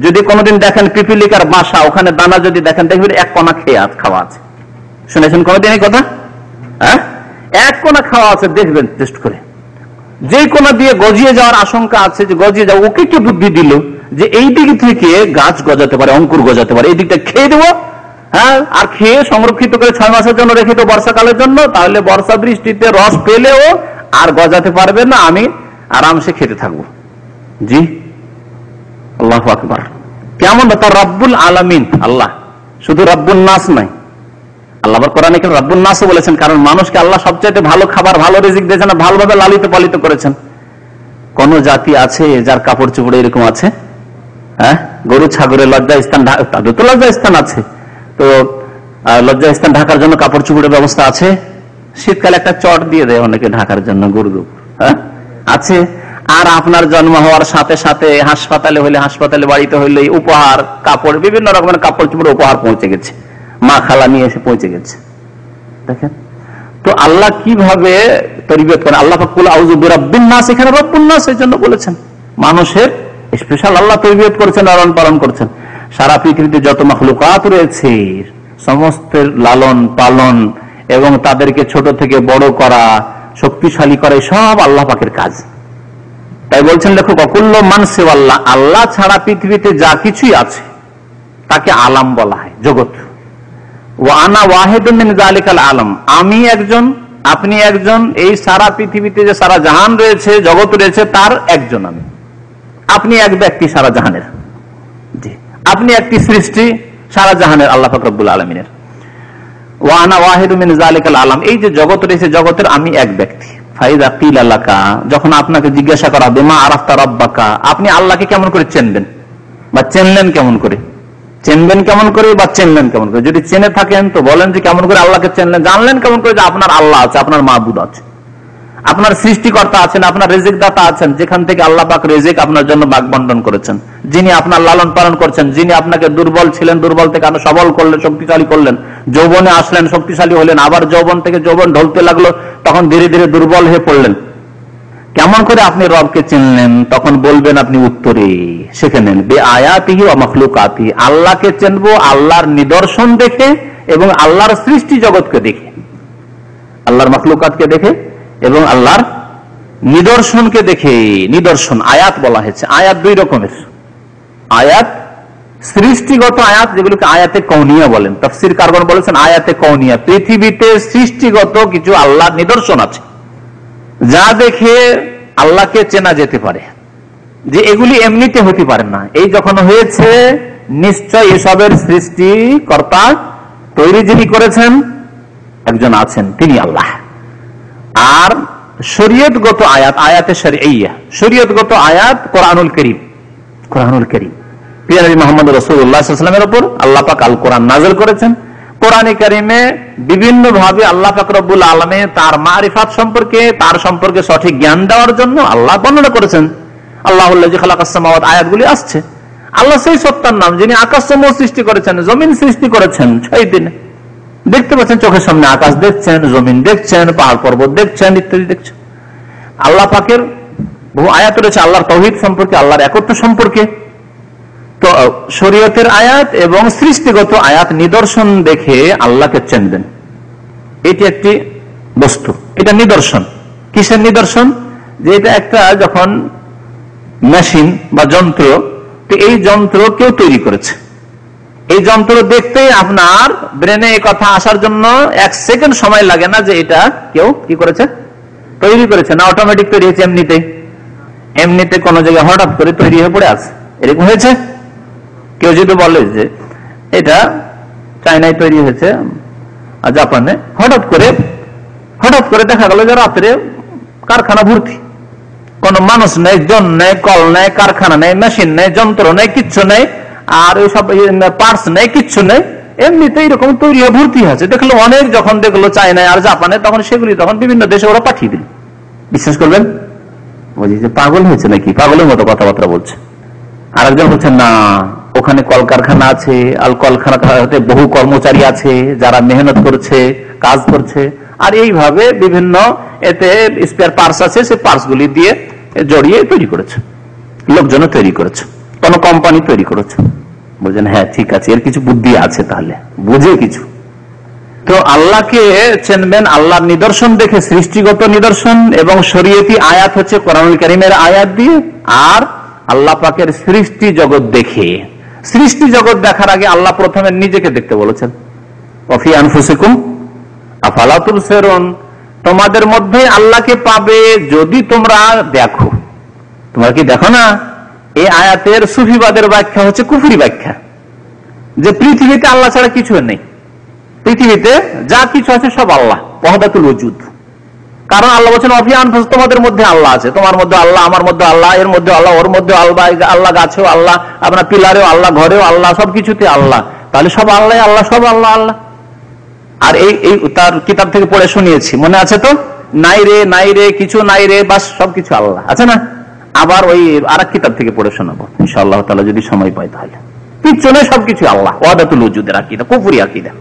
যদি কোনোদিন দেখেন পিপিলিকার বাসা, ওখানে দানা যদি দেখেন দেখবেন এক কোনা খেয়ে খাওয়া আছে। শুনেছেন কোনোদিন এই কথা? হ্যাঁ, এক কোনা খাওয়া আছে, দেখবেন টেস্ট করে। যে কোনা দিয়ে গজিয়ে যাওয়ার আশঙ্কা আছে, যে গজিয়ে যাও, ওকে কি বুদ্ধি দিল যে এই দিক থেকে গাছ গজাতে পারে, অঙ্কুর গজাতে পারে, এই দিকটা খেয়ে দেবো। হ্যাঁ, আর খেয়ে সংরক্ষিত করে 6 মাসের জন্য রেখে দেবো, বর্ষাকালের জন্য, তাহলে বর্ষা বৃষ্টিতে রস পেলেও আর গজাতে পারবে না, আমি আরামসে খেতে থাকবো। জি, আল্লাহু আকবার। কেমন তার রব্বুল আলামিন আল্লাহ, শুধু রব্বুল নাস নয়। আল্লাহ কোরআনে রব্বুল নাসও বলেছেন, কারণ মানুষকে আল্লাহ সবচেয়ে ভালো খাবার, ভালো রিজিক দিয়েছেন, ভালোভাবে লালিত পালিত করেছেন। কোন জাতি আছে যার কাপড় চোপড়ে এরকম আছে? হ্যাঁ, গরু ছাগলের লজ্জা স্থান, তাদের তো লজ্জা স্থান আছে, তো লজ্জা স্থান ঢাকার জন্য কাপড় চোপড়ের ব্যবস্থা আছে। শীতকালে একটা চট দিয়ে দেয় অনেকে ঢাকার জন্য গরুর উপর, হ্যাঁ আছে। আর আপনার জন্ম হওয়ার সাথে সাথে হাসপাতালে হইলে, হাসপাতালে বাড়িতে হইলে উপহার, কাপড়, বিভিন্ন রকমের কাপড় চোপড় উপহার পৌঁছে গেছে, মা খালা নিয়ে এসে পৌঁছে গেছে। দেখেন তো আল্লাহ কিভাবে তরবিয়ত করেন। আল্লাহ কুল আউযু বিরাব্বিন নাস, এখানে রব্বুন নাস এই জন্য বলেছেন, মানুষের স্পেশাল আল্লাহ তরবিয়ত করেছেন, লালন পালন করছেন। সারা পৃথিবীতে যত মাখলুকাত রয়েছে সমস্ত লালন পালন এবং তাদেরকে ছোট থেকে বড় করা, শক্তিশালী করা, সব আল্লাহ পাকের কাজ। তাই বলছেন লেখক, অকুল্ল মানসে আল্লাহ, আল্লাহ ছাড়া পৃথিবীতে যা কিছুই আছে তাকে আলাম বলা হয়, জগৎ। ওয়া আনা ওয়াহিদুম মিন যালিকাল আলাম, আমি একজন, আপনি একজন, এই সারা পৃথিবীতে যে সারা জাহান রয়েছে, জগৎ রয়েছে, তার একজন আমি। আপনি এক ব্যক্তি সারা জাহানের, জি, আপনি একটি সৃষ্টি সারা জাহানের, আল্লাহ পাক রব্বুল আলামিনের। ওয়া আনা ওয়াহিদুম মিন যালিকাল আলাম, এই যে জগৎ রয়েছে, জগতের আমি এক ব্যক্তি। ফাইদা কিলা লাকা, যখন আপনাকে জিজ্ঞাসা করা হবে, মা আরাফতা রাব্বাকা, আপনি আল্লাহকে কেমন করে চিনবেন বা চিনলেন কেমন করে, চিনবেন কেমন করে বা চিনলেন কেমন করে? যদি চেনে থাকেন তো বলেন যে কেমন করে আল্লাহকে চিনলেন, জানলেন কেমন করে যে আপনার আল্লাহ আছে, আপনার মাবুদ আছে, আপনার সৃষ্টিকর্তা আছেন, আপনার রিজিক দাতা আছেন, যেখান থেকে আল্লাহ পাক রিজিক আপনার জন্য ভাগ বন্টন করেছেন, যিনি আপনার লালন পালন করছেন, যিনি আপনাকে দুর্বল ছিলেন, দুর্বল থেকে আরো সবল করলেন, শক্তিশালী করলেন, যৌবনে আসলেন, শক্তিশালী হলেন, আবার যৌবন থেকে যৌবন ঢলতে লাগলো, তখন ধীরে ধীরে দুর্বল হয়ে পড়লেন। কেমন করে আপনি রবকে চিনলেন? তখন বলবেন আপনি উত্তরে শিখে নেন, বে আয়াতিহি ওয়া মাখলুকাতিহি, আল্লাহকে চিনবো আল্লাহর নিদর্শন দেখে এবং আল্লাহর সৃষ্টি জগৎকে দেখে, আল্লাহর মাখলুকাতকে দেখে এবং আল্লাহর নিদর্শনকে দেখে। নিদর্শন আয়াত বলা হয়েছে। আয়াত দুই রকমের, আয়াত সৃষ্টিগত আয়াত, যেগুলোকে আয়াতে কওনিয়া বলেন। তাফসীর কারগণ বলেছেন আয়াতে কওনিয়া, পৃথিবীতে সৃষ্টিগত কিছু আল্লাহর নিদর্শন আছে যা দেখে আল্লাহকে চেনা যেতে পারে, যে এগুলি এমনিতে হতে পারে না, এই যখন হয়েছে নিশ্চয় এসবের সৃষ্টিকর্তা, তৈরি যিনি করেছেন একজন আছেন, তিনি আল্লাহ। আর শরীয়তগত আয়াত, আয়াতে শরঈয়া, শরীয়তগত আয়াত কোরআনুল কারীম, কোরআনুল কারীম, প্রিয় নবী মুহাম্মদ রাসূলুল্লাহ সাল্লাল্লাহু আলাইহি ওয়াসাল্লামের উপর আল্লাহ পাক আল কোরআন নাযিল করেছেন। কোরআনে কারীমে বিভিন্ন ভাবে আল্লাহ পাক রব্বুল আলামিন তার মারিফাত সম্পর্কে, তার সম্পর্কে সঠিক জ্ঞান দেওয়ার জন্য আল্লাহ বর্ণনা করেছেন। আল্লাহুল্লাযী খালাকাস সামাওয়াত, আয়াতগুলি আসছে। আল্লাহ সেই সত্তার নাম যিনি আকাশসমূহ সৃষ্টি করেছেন, জমিন সৃষ্টি করেছেন 6 দিনে। দেখতে পাচ্ছেন চোখের সামনে, আকাশ দেখছেন, জমিন দেখছেন, পাহাড় পর্বত দেখছেন, ইত্যাদি দেখছেন। আল্লাহ পাকের বহু আয়াত রয়েছে আল্লাহর তাওহীদ সম্পর্কে, আল্লাহর একত্ব সম্পর্কে। তো শরীয়তের আয়াত এবং সৃষ্টিগত আয়াত, নিদর্শন দেখে আল্লাহকে চিনবেন, এটি একটি বস্তু, এটা নিদর্শন। কিসের নিদর্শন? যে এটা একটা যখন মেশিন বা যন্ত্র, তো এই যন্ত্র কেউ তৈরি করেছে, এই যন্ত্র দেখতেই আপনার ব্রেনে এই কথা আসার জন্য 1 সেকেন্ড সময় লাগে না যে এটা কেউ কি করেছে, তৈরি করেছে, না অটোমেটিক তৈরি হয়েছে এমনিতে। এমনিতে কোন জায়গায় হঠাৎ করে তৈরি হয়ে পড়ে আছে, এরকম হয়েছে? কেউ যদি বলে যে এটা চায়নায় তৈরি হয়েছে, জাপানে, হঠাৎ করে দেখা গেল যে রাত্রে কারখানা ভর্তি, কোন মানুষ নেই, জন নেই, কল নেই, কারখানা নেই, মেশিন নেই, যন্ত্র নেই, কিচ্ছু নেই, আর ওই সব পার্টস নেই, কিচ্ছু নেই, এমনিতে এরকম তৈরি হয়ে ভর্তি আছে। দেখলো অনেক, যখন দেখলো চায়নায় আর জাপানে, তখন সেগুলি তখন বিভিন্ন দেশে ওরা পাঠিয়ে দিল। বিশ্বাস করবেন? বলছি যে পাগল হয়েছে নাকি, পাগলের মতো কথাবার্তা বলছে। আরেকজন বলছেন না, ওখানে কলকারখানা আছে, আর কলকারখানাতে বহু কর্মচারী আছে যারা মেহনত করছে, কাজ করছে, আর এইভাবে বিভিন্ন এতে স্পেয়ার পার্টস আছে, সেই পার্টস গুলি দিয়ে জড়িয়ে তৈরি করেছে, লোকজন তৈরি করেছে, কোন কোম্পানি তৈরি করেছে। বলছেন হ্যাঁ ঠিক আছে, এর কিছু বুদ্ধি আছে, তাহলে বুঝে কিছু। তো আল্লাহকে চিনবেন আল্লাহর নিদর্শন দেখে, সৃষ্টিগত নিদর্শন এবং শরীয়তি আয়াত হচ্ছে কোরআনুল কারীমের আয়াত দিয়ে, আর আল্লাহ পাকের সৃষ্টি জগৎ দেখে। সৃষ্টি জগৎ দেখার আগে আল্লাহ প্রথমে নিজেকে দেখতে বলেছেন, ওয়াফি আনফুসিকুম আফালা তুবসিরুন, তোমাদের মধ্যে আল্লাহকে পাবে যদি তোমরা দেখো। তোমরা কি দেখো না? এই আয়াতের সুফিবাদের ব্যাখ্যা হচ্ছে কুফরি ব্যাখ্যা, যে পৃথিবীতে আল্লাহ ছাড়া কিছু নেই, পৃথিবীতে যা কিছু আছে সব আল্লাহ, ওয়াহদাতুল ওজুদ। কারণ আল্লাহ বলছেন ওয়াফি আনফুসিকুম, তোমাদের মধ্যে আল্লাহ আছে, তোমার মধ্যে আল্লাহ, আমার মধ্যে আল্লাহ, এর মধ্যে আল্লাহ, ওর মধ্যে আল্লাহ, আল্লাহ গাছেও আল্লাহ, আপনার পিলারেও আল্লাহ, ঘরেও আল্লাহ, সবকিছুতে আল্লাহ। তাহলে সব আল্লাহ আল্লাহ, সব আল্লাহ আল্লাহ। আর এই তার কিতাব থেকে পড়ে শুনিয়েছি, মনে আছে তো? নাই রে নাই রে, কিছু নাই রে, বাস সবকিছু আল্লাহ আছে না? আবার ওই আর এক কিতাব থেকে পড়ে শোনাবো ইনশাআল্লাহ তাআলা, যদি সময় পাই তাহলে। পিছনে সবকিছু আল্লাহ, ওয়াহদাতুল ওজুদের আকীদা, কুফরি আকীদা।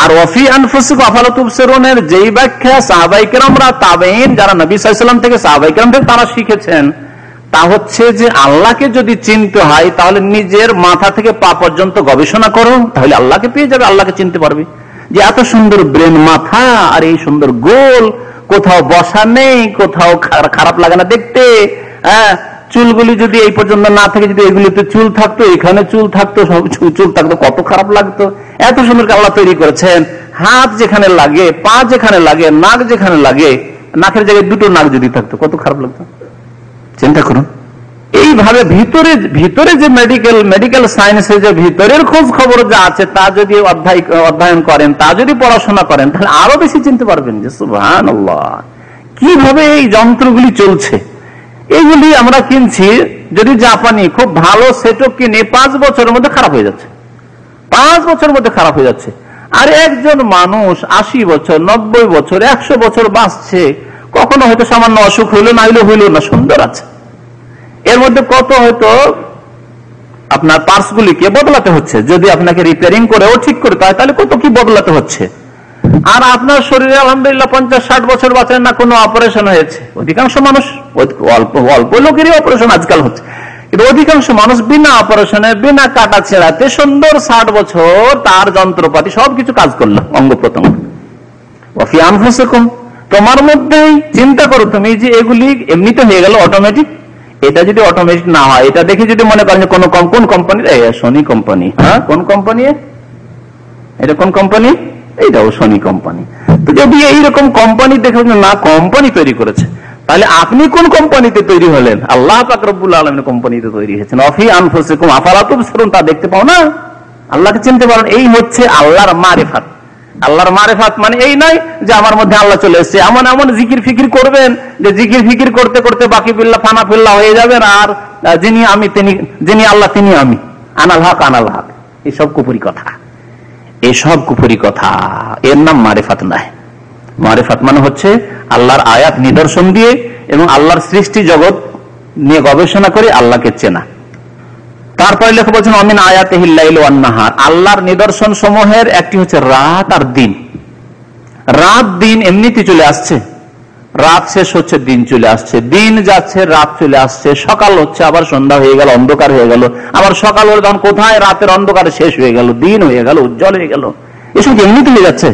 আর ওয়াফি আনফুসিকুম আফালা তুবসিরুনের যেই ব্যাখ্যা সাহাবায়ে কেরামরা, তাবেঈন যারা নবী সাল্লাল্লাহু আলাইহি ওয়াসাল্লাম থেকে সাহাবায়ে কেরাম থেকে তারা শিখেছেন, তা হচ্ছে যে আল্লাহকে যদি চিনতে হয় তাহলে নিজের মাথা থেকে পা পর্যন্ত গবেষণা করো, তাহলে আল্লাহকে পেয়ে যাবে, আল্লাহকে চিনতে পারবে। যে এত সুন্দর ব্রেন মাথা, আর এই সুন্দর গোল, কোথাও বসা নেই, কোথাও খারাপ লাগে না দেখতে, হ্যাঁ, চুলগুলি যদি এই পর্যন্ত না থাকে, যদি এগুলিতে চুল থাকতো, এখানে চুল থাকতো, সব চুল থাকতো, কত খারাপ লাগতো। এত সুন্দর আল্লাহ তৈরি করেছেন, হাত যেখানে লাগে, পা যেখানে লাগে, নাক যেখানে লাগে, নাকের জায়গায় দুটো নাক যদি থাকতো কত খারাপ লাগতো, চিন্তা করুন। এইভাবে ভিতরে যে মেডিকেল সায়েন্সের যে ভিতরের খোঁজ খবর যা আছে, তা যদি অধ্যয়ন করেন, তা যদি পড়াশোনা করেন, তাহলে আরো বেশি চিনতে পারবেন যে সুবহানাল্লাহ, কিভাবে এই যন্ত্রগুলি চলছে। এইগুলি আমরা কিনছি, যদি জাপানি খুব ভালো সেটও কিনে 5 বছরের মধ্যে খারাপ হয়ে যাচ্ছে, 5 বছরের মধ্যে খারাপ হয়ে যাচ্ছে। আর একজন মানুষ 80 বছর, 90 বছর, 100 বছর বাঁচছে, কখনো হয়তো সামান্য অসুখ হইলো, না হইলো না, সুন্দর আছে। এর মধ্যে কত হয়তো আপনার পার্টস গুলিকে বদলাতে হচ্ছে, যদি আপনাকে রিপেয়ারিং করেও ঠিক করতে হয়, তাহলে কত কি বদলাতে হচ্ছে। আর আপনার শরীরে আলহামদুলিল্লাহ 50-60 বছর বাঁচেন না, কোনো অপারেশন হয়েছে। অধিকাংশ মানুষ, অল্প লোকেরই অপারেশন আজকাল হচ্ছে, কিন্তু অধিকাংশ মানুষ বিনা অপারেশনে, বিনা কাটা ছেড়াতে সুন্দর 60 বছর তার যন্ত্রপাতি সবকিছু কাজ করলো, অঙ্গ প্রত্যঙ্গ। ওয়াফি আনফুসিকুম, তোমার মধ্যেই চিন্তা করো তুমি, যে এগুলি এমনিতে হয়ে গেল অটোমেটিক। এটা যদি অটোমেটিক না হয়, এটা দেখে যদি মনে করেন যে কোন কোম্পানি, সোনি কোম্পানি, হ্যাঁ কোন কোম্পানি, এটা কোন কোম্পানি, এইটাও সোনি কোম্পানি। তো যদি এইরকম কোম্পানি দেখে না কোম্পানি তৈরি করেছে, তাহলে আপনি কোন কোম্পানিতে তৈরি হলেন? আল্লাহ পাক রব্বুল আলামিন কোম্পানিতে তৈরি হয়েছেন। ওয়াফি আনফুসিকুম আফালা তুবসিরুন, তা দেখতে পাও না? আল্লাহকে চিনতে পারেন, এই হচ্ছে আল্লাহর মারিফাত। আল্লাহর মারিফাত মানে এই নয় যে আমার মধ্যে আল্লাহ চলে এসেছে, এমন এমন জিকির ফিকির করবেন যে জিকির ফিকির করতে করতে বাকি বিল্লাহ ফানা ফিল্লাহ হয়ে যাবেন, আর যিনি আমি তিনি, যিনি আল্লাহ তিনি আমি, আনাল হক আনাল হক। এসব কুফরি কথা, এসব কুফরি কথা, এর নাম মারিফাত নয়। মারিফাত মানে হচ্ছে আল্লাহর আয়াত নিদর্শন দিয়ে এবং আল্লাহর সৃষ্টি জগৎ নিয়ে গবেষণা করে আল্লাহকে চেনা। তারপরে লেখা বলছেন অমিন আয়াতিহিল লাইল ওয়ান নাহার, আল্লাহর নিদর্শন সমূহের একটি হচ্ছে রাত আর দিন। রাত দিন এমনিতে চলে আসছে, রাত শেষ হচ্ছে দিন চলে আসছে, দিন যাচ্ছে রাত চলে আসছে, সকাল হচ্ছে আবার সন্ধ্যা হয়ে গেল, অন্ধকার হয়ে গেল, আবার সকাল হলে তখন কোথায় রাতের অন্ধকার শেষ হয়ে গেল, দিন হয়ে গেল, উজ্জ্বল হয়ে গেল। এসব এমনিতে হয়ে যাচ্ছে।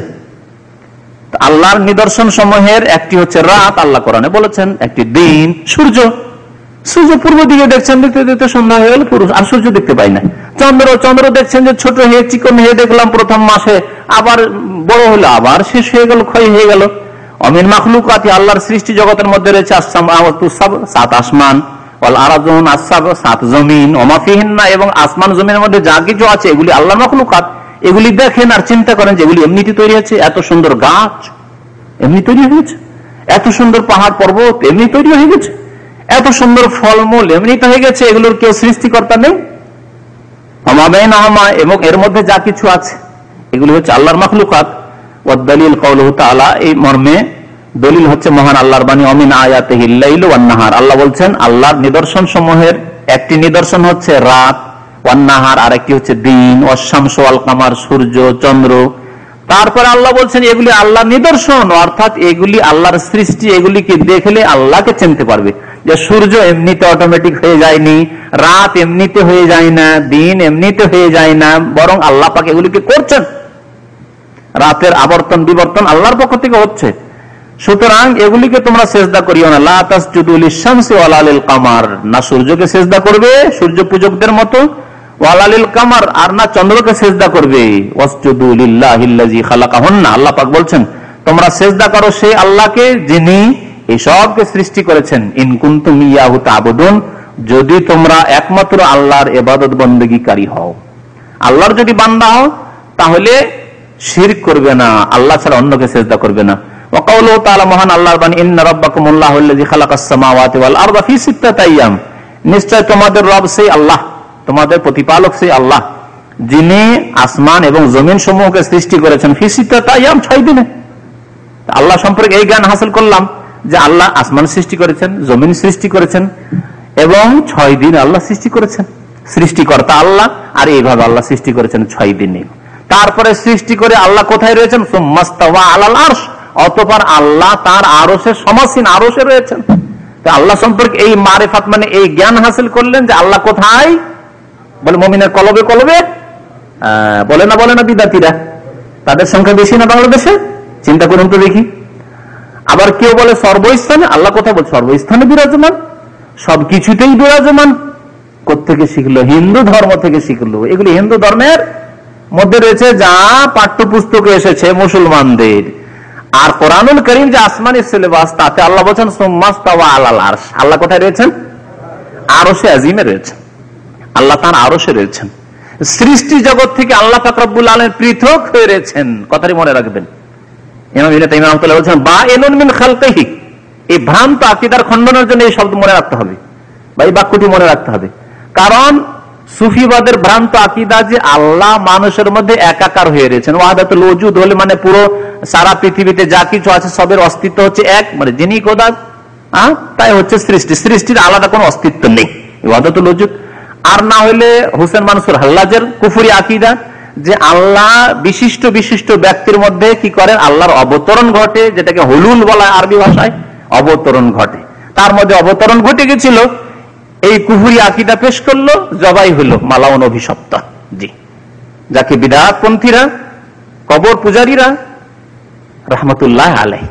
আল্লাহর নিদর্শন সমূহের একটি হচ্ছে রাত, আল্লাহ কোরআনে বলেছেন, একটি দিন সূর্য। সূর্য পূর্ব দিকে দেখছেন, দেখতে দেখতে সন্ধ্যা হয়ে গেল, পুরুষ আর সূর্য দেখতে পাই না। চন্দ্র দেখছেন যে ছোট হয়ে চিকন হয়ে দেখলাম প্রথম মাসে, আবার বড় হলো, আবার শেষ হয়ে গেল, ক্ষয় হয়ে গেল। অমিন মাখলুকাতি, আল্লাহর সৃষ্টি জগতের মধ্যে রয়েছে 7 আসমান, ওয়াল আরাদুন আস-সাব, 7 জমিন, ওমা ফিহিন্না, এবং আসমান জমিনের মধ্যে যা কিছু আছে এগুলি আল্লাহর মাখলুকাত। এগুলি দেখেন আর চিন্তা করেন যে এগুলি এমনিতে তৈরি হয়েছে। এত সুন্দর গাছ এমনি তৈরি হয়ে গেছে, এত সুন্দর পাহাড় পর্বত এমনি তৈরি হয়ে গেছে, এত সুন্দর ফলমূল এমনিতে হয়ে গেছে, এগুলোর কেউ সৃষ্টিকর্তা নেই। এবং এর মধ্যে যা কিছু আছে এগুলি হচ্ছে আল্লাহর মাখলুকাত। ওয়াদ-দালিল কাউলুহু তাআলা, এই মর্মে দলিল হচ্ছে মহান আল্লাহর বাণী, অমিন আয়াতিহিল লাইল ওয়ান নাহার। আল্লাহ বলছেন আল্লাহর নিদর্শন সমূহের একটি নিদর্শন হচ্ছে রাত, ওয়ান্নাহার আরেকটি হচ্ছে দিন, ওয়াশ-শামসু ওয়াল কামার সূর্য চন্দ্র। তারপরে আল্লাহ বলছেন এগুলি আল্লাহ নিদর্শন, অর্থাৎ এগুলি আল্লাহর সৃষ্টি, এগুলিকে দেখলে আল্লাহকে চিনতে পারবে। যে সূর্য এমনিতে অটোমেটিক হয়ে যায়নি, রাত এমনিতে হয়ে যায় না, দিন এমনিতে হয়ে যায় না, বরং আল্লাহ পাক এগুলিকে করছেন। রাতের আবর্তন বিবর্তন আল্লাহর পক্ষ থেকে হচ্ছে। সুতরাং এগুলিকে তোমরা সেজদা করিও না। লা তাসজুদু লিশ-শামসি ওয়ালা লিল কামার, না সূর্যকে সেজদা করবে সূর্য পূজকদের মতো, ওয়ালা লিল কামার, আর না চন্দ্রকে সেজদা করবে। ওয়াসজুদু লিল্লাহিল্লাযী খালাকাহুন্না, আল্লাহ পাক বলছেন তোমরা সেজদা করো সেই আল্লাহকে যিনি এই সবকে সৃষ্টি করেছেন। ইন কুনতুম ইয়াহু তা'বুদুন, যদি তোমরা একমাত্র আল্লাহর ইবাদত বন্দেগীকারী হও, আল্লাহর যদি বান্দা হও, তাহলে শিরক করবে না, আল্লাহ ছাড়া অন্যকে সেজদা করবে না। ওয়া কাউলুহু তাআলা, মহান আল্লাহর বাণী, ইন্না রাব্বাকুমুল্লাহুল্লাযী খালাকাস সামাওয়াতি ওয়াল আরদা ফি সিত্তাতি আইয়াম, নিশ্চয় তোমাদের রব সেই আল্লাহ, তোমাদের প্রতিপালক সেই আল্লাহ, যিনি আসমান এবং জমিন সমূহকে সৃষ্টি করেছেন ফি সিত্তাতি আইয়াম, 6 দিনে। আল্লাহ সম্পর্কে এই জ্ঞান হাসিল করলাম যে আল্লাহ আসমান সৃষ্টি করেছেন, জমিন সৃষ্টি করেছেন এবং 6 দিন আল্লাহ সৃষ্টি করেছেন। সৃষ্টিকর্তা আল্লাহ, আর এইভাবে আল্লাহ সৃষ্টি করেছেন 6 দিনে। তারপরে সৃষ্টি করে আল্লাহ কোথায় রয়েছেন? সুম্মাস্তাওয়া আলাল আরশ, অতঃপর আল্লাহ তার আরশে সমাসীন, আরশে রয়েছেন। আল্লাহ সম্পর্কে এই মারিফাত মানে এই জ্ঞান হাসিল করলেন যে আল্লাহ কোথায়, বলে মুমিনের কলবে কলবে বলে না বিদাতিরা, তাদের সংখ্যা বেশি না বাংলাদেশে? চিন্তা করুন তো দেখি। আবার কেউ বলে সর্বস্থানে, আল্লাহ কোথায় বলছে? সর্বস্থানে বিরাজমান, সবকিছুতেই বিরাজমান। কোত্থেকে শিখলো? হিন্দু ধর্ম থেকে শিখলো। এগুলি হিন্দু ধর্মের মধ্যে রয়েছে, যা পাঠ্যপুস্তকে এসেছে মুসলমানদের। আর কোরআনুল কারীম যে আসমানি সিলেবাস, তাতে আল্লাহ বলছেন সুম্মাস্তাওয়া আলাল আরশ, আল্লাহ কোথায় রয়েছেন? আরশে আজিমে রয়েছেন, আল্লাহ তার আরশে রয়েছেন। সৃষ্টি জগৎ থেকে আল্লাহ পাক রব্বুল আলামিন পৃথক হয়ে রয়েছেন, কথাটি মনে রাখবেন। ইমাম ইবনে তাইমিয়া রাহমাতুল্লাহ বলেছেন বাইনুন মিন খালকিহি, এই ভ্রান্ত আকীদার খণ্ডনের জন্য এই শব্দ মনে রাখতে হবে বা এই বাক্যটি মনে রাখতে হবে। কারণ সুফিবাদের ভ্রান্ত আকীদা যে আল্লাহ মানুষের মধ্যে একাকার হয়ে রয়েছেন। ওয়াহদাতুল ওজুদ হলে মানে পুরো সারা পৃথিবীতে যা কিছু আছে সবের অস্তিত্ব হচ্ছে এক, মানে যিনি খোদা, তাই হচ্ছে সৃষ্টি, সৃষ্টির আলাদা কোনো অস্তিত্ব নেই, ওয়াহদাতুল ওজুদ। আর না হলে হোসেন মানসুর হাল্লাজের কুফরি আকীদা যে আল্লাহ বিশিষ্ট বিশিষ্ট ব্যক্তির মধ্যে কি করেন? আল্লাহর অবতরণ ঘটে, যেটাকে হুলুল বলা আরবি ভাষায়, অবতরণ ঘটে। তার মধ্যে অবতরণ ঘটে গেছিল, এই কুফরি আকীদা পেশ করলো, জবাই হলো মালাউন অভিশপ্ত, জি, যাকে বিদআতপন্থীরা, কবর পূজারীরা রাহমাতুল্লাহ আলাইহি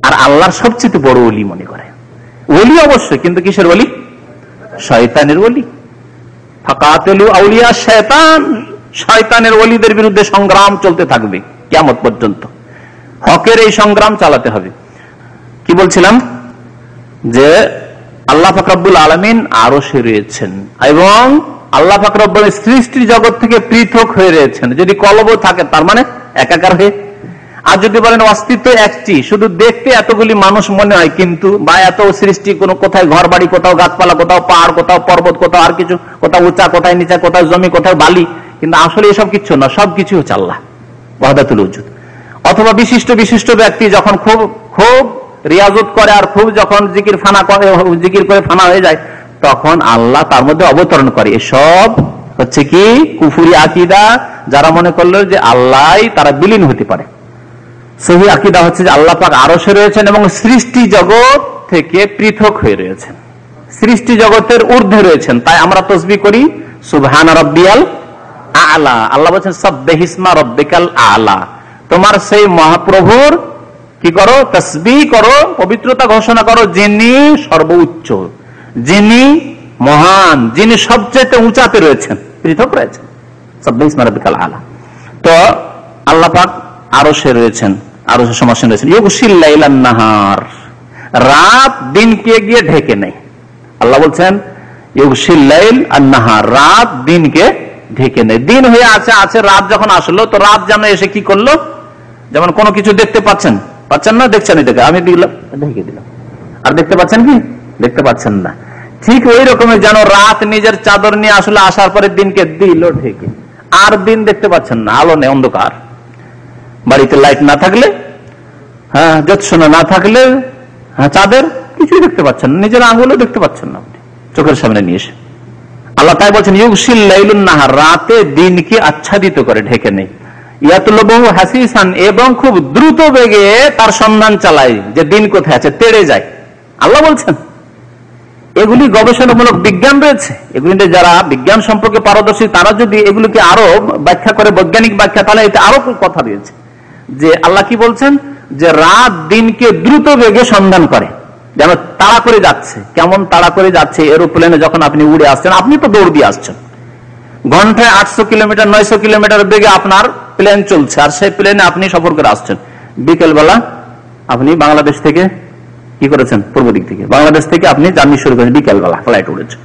আর আল্লাহর সবচেয়ে বড় ওলি মনে করে। ওলি অবশ্যই, কিন্তু কিসের ওলি? শয়তানের ওলি। ফাকাতিলু আউলিয়া শায়তান, শয়তানের ওলিদের বিরুদ্ধে সংগ্রাম চলতে থাকবে কিয়ামত পর্যন্ত। হকের এই সংগ্রাম চালাতে হবে। কি বলছিলাম? যে আল্লাহ পাক রব্বুল আলামিন আরশে রয়েছেন এবং আল্লাহ পাক রব্বুল সৃষ্টির জগৎ থেকে পৃথক হয়ে রয়েছেন। যদি কলব থাকে তার মানে একাকার হয়ে, আর যদি বলেন অস্তিত্ব একটি, শুধু দেখতে এতগুলি মানুষ মনে হয়, কিন্তু বা এত সৃষ্টি, কোনো কোথায় ঘর বাড়ি, কোথাও গাছপালা, কোথাও পাহাড়, কোথাও পর্বত, কোথাও আর কিছু, কোথাও উঁচা, কোথায় নিচা, কোথাও জমি, কোথাও বালি, কিন্তু আসলে এসব কিছু না, সবকিছু হচ্ছে আল্লাহ, ওয়াহদাতুল ওজুদ। অথবা বিশিষ্ট বিশিষ্ট ব্যক্তি যখন খুব খুব রিয়াজত করে আর খুব যখন জিকির ফানা করে, জিকির করে ফানা হয়ে যায়, তখন আল্লাহ তার মধ্যে অবতরণ করে। এসব হচ্ছে কি কুফরি আকীদা, যারা মনে করলো যে আল্লাহ তারা বিলীন হতে পারে। সহি আকীদা হচ্ছে যে আল্লাহ পাক আরশে রয়েছেন এবং সৃষ্টি জগৎ থেকে পৃথক হয়ে রয়েছেন, সৃষ্টি জগতের ঊর্ধ্বে রয়েছেন। তাই আমরা তাসবিহ করি সুবহানা রাব্বিয়াল আ'লা। আল্লাহ বলেন সাব্বিহিসমা রাব্বিকাল আ'লা, তোমার সেই মহাপ্রভুর কি করো? তাসবিহ করো, পবিত্রতা ঘোষণা করো, যিনি সর্বোচ্চ, যিনি মহান, যিনি সবচেয়ে উঁচাতে রয়েছেন, পৃথক রয়েছেন, সাব্বিহিসমা রাব্বিকাল আ'লা। তো আল্লাহ পাক আরশে রয়েছেন, আরশে সমাসীন রয়েছেন। ইউগশিল লাইলান নাহার, রাত দিনকে গিয়ে ঢেকে নেয়। আল্লাহ বলছেন ইউগশিল লাইল আন নাহার, রাত দিনকে ঢেকে নেয়। দিন হয়ে আছে, রাত যখন আসলো তো রাত যেন এসে কি করলো? যেমন কোনো কিছু দেখতে পাচ্ছেন না, দেখছেন, দেখে আমি দিলাম, ঢেকে দিলাম, আর দেখতে পাচ্ছেন কি? দেখতে পাচ্ছেন না। ঠিক ওই রকমের যেন রাত নিজের চাদর নিয়ে আসলে আসার পরে দিনকে দিল ঢেকে, আর দিন দেখতে পাচ্ছেন না, আলো নেই, অন্ধকার। বাড়িতে লাইট না থাকলে, হ্যাঁ, জ্যোৎস্না না থাকলে, হ্যাঁ, চাঁদের কিছুই দেখতে পাচ্ছেন না, নিজের আঙুলও দেখতে পাচ্ছেন না আপনি চোখের সামনে নিয়ে এসে। আল্লাহ তাই বলছেন ইউগশিল লাইলুন নাহার, রাতে দিনকে আচ্ছাদিত করে, ঢেকে নেই। ইয়াতলুবুহু হাসিসান, এবং খুব দ্রুত বেগে তার সন্ধান চালায় যে দিন কোথায় আছে, তেড়ে যায়। আল্লাহ বলছেন এগুলি গবেষণামূলক বিজ্ঞান রয়েছে, এগুলিতে যারা বিজ্ঞান সম্পর্কে পারদর্শী তারা যদি এগুলিকে আরো ব্যাখ্যা করে, বৈজ্ঞানিক ব্যাখ্যা, তাহলে এতে আরো কথা রয়েছে যে আল্লাহ কি বলছেন যে রাত দিনকে দ্রুত বেগে সন্ধান করে, যেন তাড়া করে যাচ্ছে। কেমন তাড়া করে যাচ্ছে? এরোপ্লেনে যখন আপনি উড়ে আসছেন, আপনি তো দৌড় দিয়ে আসছেন, ঘন্টায় 800 কিলোমিটার 900 কিলোমিটার বেগে আপনার প্লেন চলছে, আর সেই প্লেনে আপনি সফর করে আসছেন। বিকেল বেলা আপনি বাংলাদেশ থেকে কি করেছেন, পূর্ব দিক থেকে বাংলাদেশ থেকে আপনি জার্নি শুরু করেছেন, বিকেল বেলা ফ্লাইট উড়েছে,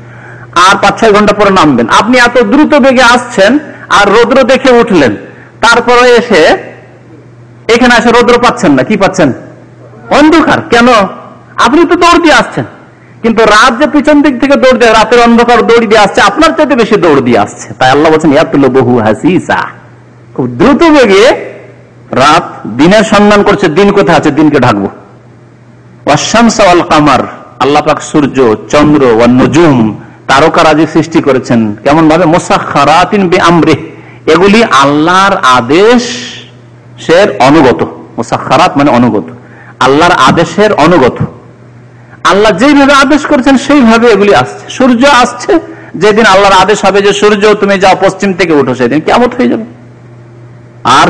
আর 5-6 ঘন্টা পরে নামবেন। আপনি এত দ্রুত বেগে আসছেন আর রৌদ্র দেখে উঠলেন, তারপরে এসে এখানে এসে রৌদ্র পাচ্ছেন না, কি পাচ্ছেন? অন্ধকার। কেন? আপনি তো দৌড় দিয়ে আসছেন, কিন্তু রাত যে পিছন দিক থেকে দৌড় দিয়ে, রাতের অন্ধকার দৌড় দিয়ে আসছে, আপনার চাইতে বেশি দৌড় দিয়ে আসছে। তাই আল্লাহ বলছেন ইয়াতলুবুহু হাসিসা, খুব দ্রুত বেগে রাত দিনের সন্ধান করছে, দিন কোথায় আছে, দিনকে ঢাকবো। ওয়াশ-শামস ওয়াল কামার, আল্লাহ পাক সূর্য, চন্দ্র, ওয়ান নুজুম, তারকারাজি সৃষ্টি করেছেন। কেমন ভাবে? মুসাখখারাতিন বিআমরিহি, এগুলি আল্লাহর আদেশের অনুগত। মুসাখখারাত মানে অনুগত, আল্লাহর আদেশের অনুগত। আল্লাহ যেইভাবে আদেশ করেছেন সেইভাবে এগুলি আসছে। সূর্য আসছে, যেদিন আল্লাহর আদেশ হবে যে সূর্য তুমি যাও পশ্চিম থেকে উঠো, সেদিন কিয়ামত হয়ে যাবে। আর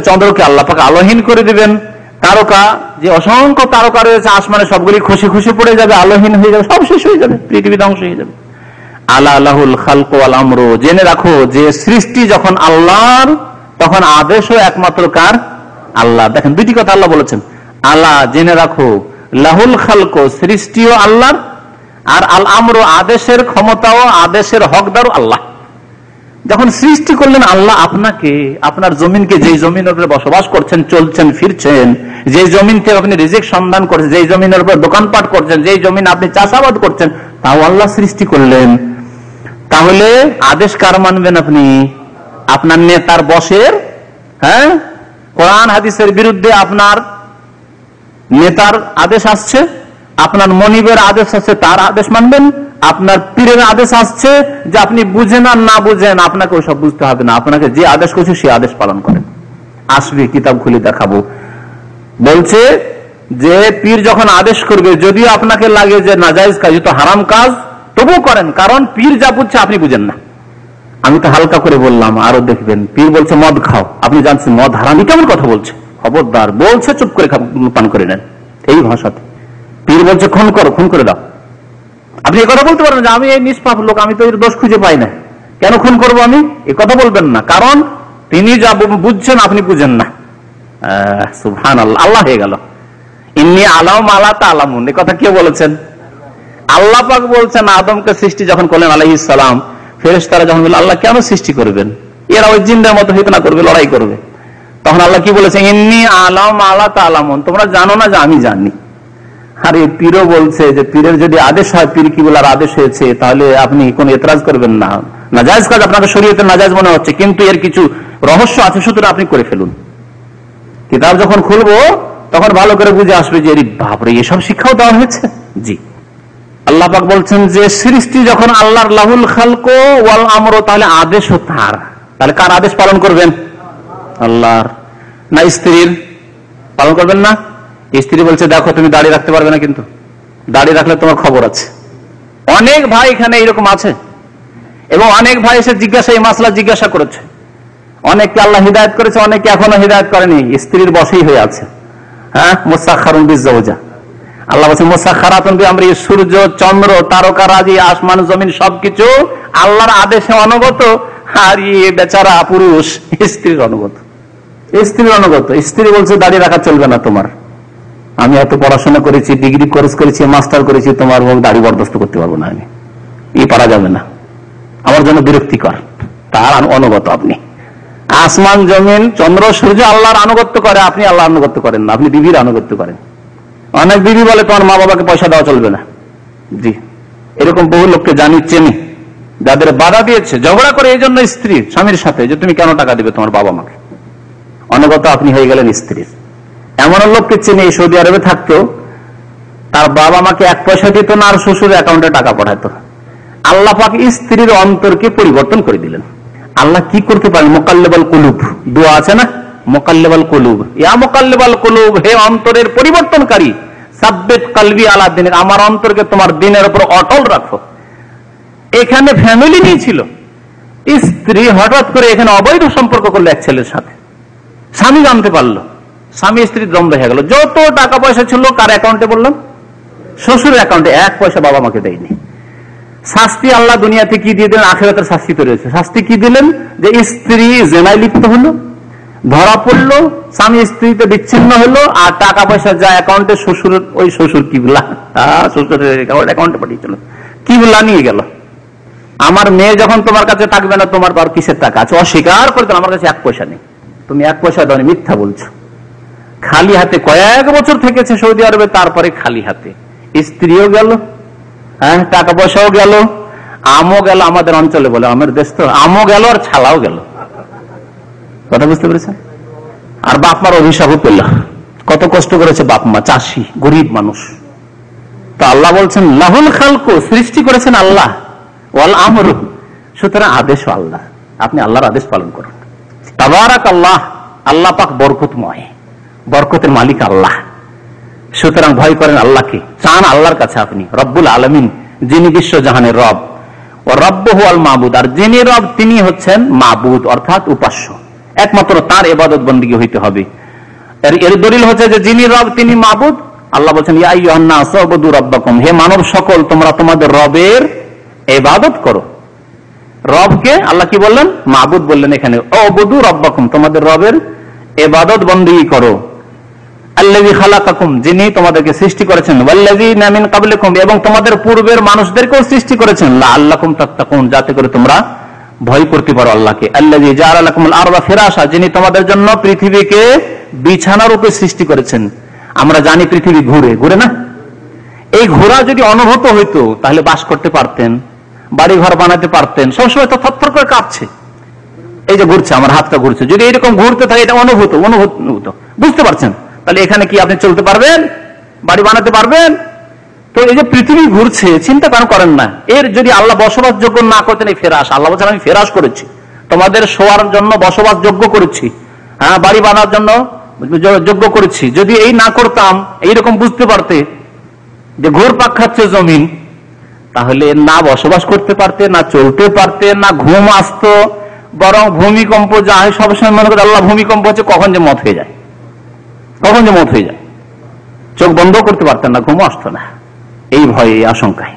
চন্দ্রকে আল্লাহ পাক আলোহীন করে দিবেন। তারকা, যে অসংখ্য তারকা রয়েছে আসমানে, সবগুলি খুশি খুশি পড়ে যাবে, আলোহীন হয়ে যাবে, সব শেষ হয়ে যাবে, পৃথিবী ধ্বংস হয়ে যাবে। আলা লাহুল খালকু ওয়াল আমরু, জেনে রাখো যে সৃষ্টি যখন আল্লাহর, তখন আদেশও একমাত্র কার? আল্লাহ। দেখেন দুইটি কথা আল্লাহ বলেছেন, আলা জেনে রাখো, লাহুল খালকু সৃষ্টিও আল্লাহর, আর আল আমরু আদেশের ক্ষমতাও, আদেশের হকদারও আল্লাহ। যখন সৃষ্টি করলেন আল্লাহ আপনাকে, আপনার জমিনকে, যেই জমিনের উপরে বসবাস করছেন, চলছেন, ফিরছেন, যে জমিন থেকে আপনি রিজিক সন্ধান করছেন, যেই জমিনের উপর দোকানপাট করছেন, যেই জমিন আপনি চাষাবাদ করছেন, তাও আল্লাহ সৃষ্টি করলেন। তাহলে আদেশ কার মানবেন আপনি? আপনার নেতার, বসের? হ্যাঁ, কোরআন হাদিসের বিরুদ্ধে আপনার নেতার আদেশ আসছে, আপনার মনিবের আদেশ আসছে, তার আদেশ মানবেন? আপনার পীরের আদেশ আসছে, যে আপনি বুঝেন আর না বুঝেন, আপনাকে ওইসব বুঝতে হবে না, আপনাকে যে আদেশ করছে সে আদেশ পালন করেন। আসবে, কিতাব খুলে দেখাবো। বলছে যে পীর যখন আদেশ করবে, যদিও আপনাকে লাগে যে নাজায়েজ কাজ, তো হারাম কাজ, তবুও করেন, কারণ পীর যা বুঝছে আপনি বুঝেন না। আমি তো হালকা করে বললাম, আরো দেখবেন পীর বলছে মদ খাও, আপনি জানছেন মদ হারাম, কেমন কথা বলছে, খবরদার, বলছে চুপ করে পান করে নেন, এই ভাষাতে। পীর বলছে খুন করো, খুন করে দাও, আপনি এ কথা বলতে পারবেন যে আমি এই নিষ্পাপ লোক, আমি তো এর দোষ খুঁজে পাই না, কেন খুন করবো আমি, এ কথা বলবেন না, কারণ তিনি যা বুঝছেন আপনি বুঝেন না। সুবহানাল্লাহ, আল্লাহ হয়ে গেল। ইন্নী আলাম আলা তাআলামুন, এ কথা কে বলেছেন? আল্লাহ পাক বলছেন। আদমকে সৃষ্টি যখন করলেন আলাইহিস সালাম, ফেরেশতারা যখন বলল আল্লাহ কেন সৃষ্টি করবেন, এরা ওই জিনদের মতো ফিতনা করবে, লড়াই করবে, তখন আল্লাহ কি বলেছেন? ইন্নী আলাম আলা তাআলামুন, তোমরা জানো না যে আমি জানি। আর এই পীরও বলছে যে পীরের যদি আদেশ হয়, পীর কি বলার আদেশ হয়েছে, তাহলে আপনি কোন এতরাজ করবেন না, নাজায়েজ কাজ আপনাকে শরীয়তে নাজায়েজ মনে হচ্ছে, কিন্তু এর কিছু রহস্য আছে, সুতরাং আপনি করে ফেলুন। কিতাব যখন খুলবো তখন ভালো করে বুঝে আসবে যে বাপরে, এসব শিক্ষাও দেওয়া হয়েছে। জি, আল্লাহ পাক বলছেন যে সৃষ্টি যখন আল্লাহর, লাহুল খালকু ওয়াল আমরু, তাহলে আদেশও তার। তাহলে কার আদেশ পালন করবেন? আল্লাহর। না স্ত্রীর পালন করবেন না? স্ত্রী বলছে দেখো তুমি দাঁড়িয়ে রাখতে পারবে না, কিন্তু দাঁড়িয়ে রাখলে তোমার খবর আছে। অনেক ভাই এখানে এরকম আছে, এবং অনেক ভাই এসে জিজ্ঞাসা, এই মাসলা জিজ্ঞাসা করেছে। অনেককে আল্লাহ হিদায়ত করেছে, অনেকে এখনো হিদায়ত করেনি, স্ত্রীর বশেই হয়ে আছে। হ্যাঁ, মুসাখখারুন বিজ্জাওজা, আল্লাহ বলছেন মুসাখখারাতুন বিআমরি, সূর্য, চন্দ্র, তারকারাজি, আসমান, জমিন সবকিছু আল্লাহর আদেশে অনুগত। আর এই বেচারা পুরুষ স্ত্রীর অনুগত, স্ত্রীর অনুগত। স্ত্রী বলছে দাঁড়িয়ে রাখা চলবে না তোমার, আমি এত পড়াশোনা করেছি, ডিগ্রি কোর্স করেছি, মাস্টার করেছি, তোমার দাড়ি বরদাস্ত করতে পারবো না, আমি এই পারা যাবে না, আমার জন্য বিরক্তিকর। তার অনুগত আপনি। আসমান, জমিন, চন্দ্র, সূর্য আল্লাহর আনুগত্য করে, আপনি আল্লাহর আনুগত্য করেন না, আপনি বিবির আনুগত্য করেন। অনেক বিবি বলে তোমার মা বাবাকে পয়সা দেওয়া চলবে না। জি, এরকম বহু লোককে জানি, চেনি, যাদের বাধা দিয়েছে, ঝগড়া করে এই জন্য স্ত্রী স্বামীর সাথে, যে তুমি কেন টাকা দিবে তোমার বাবা মাকে। অনুগত আপনি হয়ে গেলেন স্ত্রীর। এমন লোককে চেনে, সৌদি আরবে থাকতো, তার বাবা মাকে 1 পয়সা দিত না, আর শ্বশুর অ্যাকাউন্টে টাকা পাঠাতো। আল্লাহ পাক স্ত্রীর অন্তরকে পরিবর্তন করে দিলেন। আল্লাহ কি করতে পারেন? মুকাল্লিবাল কুলুব দোয়া আছে না, মুকাল্লিবাল কুলুব, ইয়া মুকাল্লিবাল কুলুব, হে অন্তরের পরিবর্তনকারী, সাব্বিত কলবি আলা দিনের, আমার অন্তরকে তোমার দিনের উপর অটল রাখো। এখানে ফ্যামিলি নেই ছিল, স্ত্রী হঠাৎ করে এখানে অবৈধ সম্পর্ক করলো এক ছেলের সাথে, স্বামী জানতে পারলো, স্বামী স্ত্রীর দ্বন্দ্ব হয়ে গেল। যত টাকা পয়সা ছিল কার অ্যাকাউন্টে বললাম? শ্বশুরের অ্যাকাউন্টে, এক পয়সা বাবা মাকে দেয়নি। শাস্তি আল্লাহ দুনিয়াতে কি দিয়ে দিলেন? আখিরাতের শাস্তি তো রয়েছে। শাস্তি কি দিলেন? যে স্ত্রী জেনায় লিপ্ত হলো, ধরা পড়লো, স্বামী স্ত্রীতে বিচ্ছিন্ন হলো, আর টাকা পয়সা যা অ্যাকাউন্টে শ্বশুরের, ওই শ্বশুর কিবলা শ্বশুরের অ্যাকাউন্টে পাঠিয়েছিল, কিবলা নিয়ে গেল। আমার মেয়ে যখন তোমার কাছে থাকবে না, তোমার আর কিসের টাকা আছে? অস্বীকার করে দিল, আমার কাছে এক পয়সা নেই, তুমি এক পয়সা দাও, মিথ্যা বলছো। খালি হাতে কয়েক বছর থেকেছে সৌদি আরবে, তারপরে খালি হাতে, স্ত্রীও গেল, হ্যাঁ, টাকা পয়সাও গেল, আমও গেল। আমাদের অঞ্চলে বলে, আমার দেশ তো, আমও গেল আর ছালাও গেল। কথা বুঝতে পেরেছেন? আর বাপ মার অভিশাপও পেল। কত কষ্ট করেছে বাপ মা, চাষি, গরিব মানুষ। তো আল্লাহ বলছেন লাহুল খালকু, সৃষ্টি করেছেন আল্লাহ, ওয়াল আমরু, সুতরাং আদেশও আল্লাহ, আপনি আল্লাহর আদেশ পালন করুন। তাবারাক আল্লাহ, আল্লাহ পাক বরকতময়, বরকতের মালিক আল্লাহ। সুতরাং ভয় করেন আল্লাহকে, চান আল্লাহর কাছে আপনি, রব্বুল আলামিন, যিনি বিশ্ব জাহানের রব, ও রব্বহু আল মাবুদ, আর যিনি রব তিনি হচ্ছেন মাবুদ, অর্থাৎ উপাস্য, একমাত্র তার ইবাদত বন্দেগী হইতে হবে। এর দলিল হচ্ছে যে যিনি রব তিনি মাবুদ। আল্লাহ বলছেন ইয়া আইয়ুহান নাস উবুদু রাব্বাকুম, হে মানব সকল, তোমরা তোমাদের রবের ইবাদত করো। রবকে আল্লাহ কি বললেন? মাবুদ বললেন এখানে। উবুদু রাব্বাকুম, তোমাদের রবের ইবাদত বন্দেগী করো। আল্লাযী খালাকাকুম, যিনি তোমাদেরকে সৃষ্টি করেছেন, ওয়াল্লাযীনা মিন ক্বাবলিকুম, এবং তোমাদের পূর্বের মানুষদেরকেও সৃষ্টি করেছেন, লাআল্লাকুম তাত্তাকুন, যাতে করে তোমরা ভয় করতে পারো আল্লাহকে। আল্লাযী জাআলা লাকুমুল আরদা ফিরাশা, যিনি তোমাদের জন্য পৃথিবীকে বিছানা রূপে সৃষ্টি করেছেন। আমরা জানি পৃথিবী ঘুরে, ঘুরে না? এই ঘোরা যদি অনুভূত হইতো তাহলে বাস করতে পারতেন, বাড়ি ঘর বানাতে পারতেন। সবসময় তো থরথর করে কাঁপছে, এই যে ঘুরছে, আমার হাতটা ঘুরছে, যদি এরকম ঘুরতে থাকে, এটা অনুভূত, বুঝতে পারছেন? তাহলে এখানে কি আপনি চলতে পারবেন? বাড়ি বানাতে পারবেন? তো এই যে পৃথিবী ঘুরছে, চিন্তা কেন করেন না? এর যদি আল্লাহ বসবাস যোগ্য না করতেন, এই ফেরাস, আল্লাহ বলছেন আমি ফেরাস করেছি, তোমাদের শোয়ার জন্য বসবাস যোগ্য করেছি, হ্যাঁ, বাড়ি বানার জন্য যোগ্য করেছি। যদি এই না করতাম, এইরকম বুঝতে পারতে যে ঘুরপাক খাচ্ছে জমিন, তাহলে না বসবাস করতে পারতে, না চলতে পারতে, না ঘুম আসতো, বরং ভূমিকম্প যা হয় সবসময় মনে করে আল্লাহ ভূমিকম্প হচ্ছে, কখন যে মত হয়ে যায়, কখন যে মত হয়ে যায়, চোখ বন্ধ করতে পারতেন না, ঘুমও আসতো না, এই ভয়ে, এই আশঙ্কায়।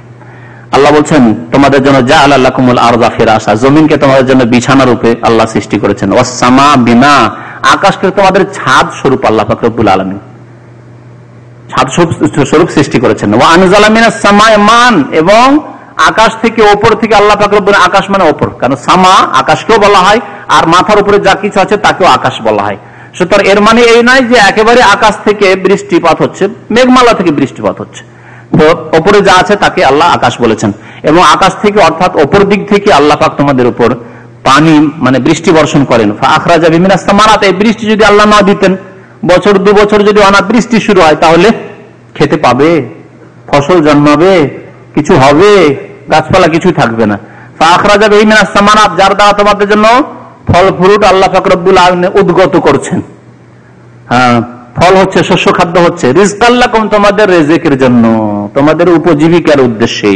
আল্লাহ বলছেন তোমাদের জন্য জাআলা লাকুমুল আরদা ফিরাশা, জমিনকে তোমাদের জন্য বিছানা রূপে আল্লাহ সৃষ্টি করেছেন। ওয়াস সামা বিনা, আকাশকে তোমাদের ছাদ স্বরূপ আল্লাহ পাক রব্বুল আলামিন ছাদ স্বরূপ সৃষ্টি করেছেন। ওয়া আনজালা মিনাস সামায়ে মান, এবং আকাশ থেকে, ওপর থেকে আল্লাহ পাক রব্বুল, আকাশ মানে ওপর, কারণ সামা আকাশকেও বলা হয়, আর মাথার উপরে যা কিছু আছে তাকেও আকাশ বলা হয়। সুতরাং এর মানে এই নয় যে একেবারে আকাশ থেকে বৃষ্টিপাত হচ্ছে, মেঘমালা থেকে বৃষ্টিপাত হচ্ছে, তো ওপরে যা আছে তাকে আল্লাহ আকাশ বলেছেন। এবং আকাশ থেকে, অর্থাৎ ওপর দিক থেকে আল্লাহ পাক তোমাদের উপর পানি, মানে বৃষ্টি বর্ষণ করেন। ফাআখরাজা বিমিনাস সামারাত, এই বৃষ্টি যদি আল্লাহ না দিতেন, বছর দু বছর যদি অনাবৃষ্টি শুরু হয়, তাহলে খেতে পাবে, ফসল জন্মাবে, কিছু হবে, গাছপালা কিছু থাকবে না। ফাআখরাজা বিমিনাস সামারাত, যার দ্বারা তোমাদের জন্য ফল ফ্রুট আল্লাহ পাক রব্বুল আলামিন উদ্গত করছেন। হ্যাঁ, ফল হচ্ছে, শস্য খাদ্য হচ্ছে, রিজকাল লাকুম, তোমাদের রিজিকের জন্য, তোমাদের উপজীবিকার উদ্দেশ্যে।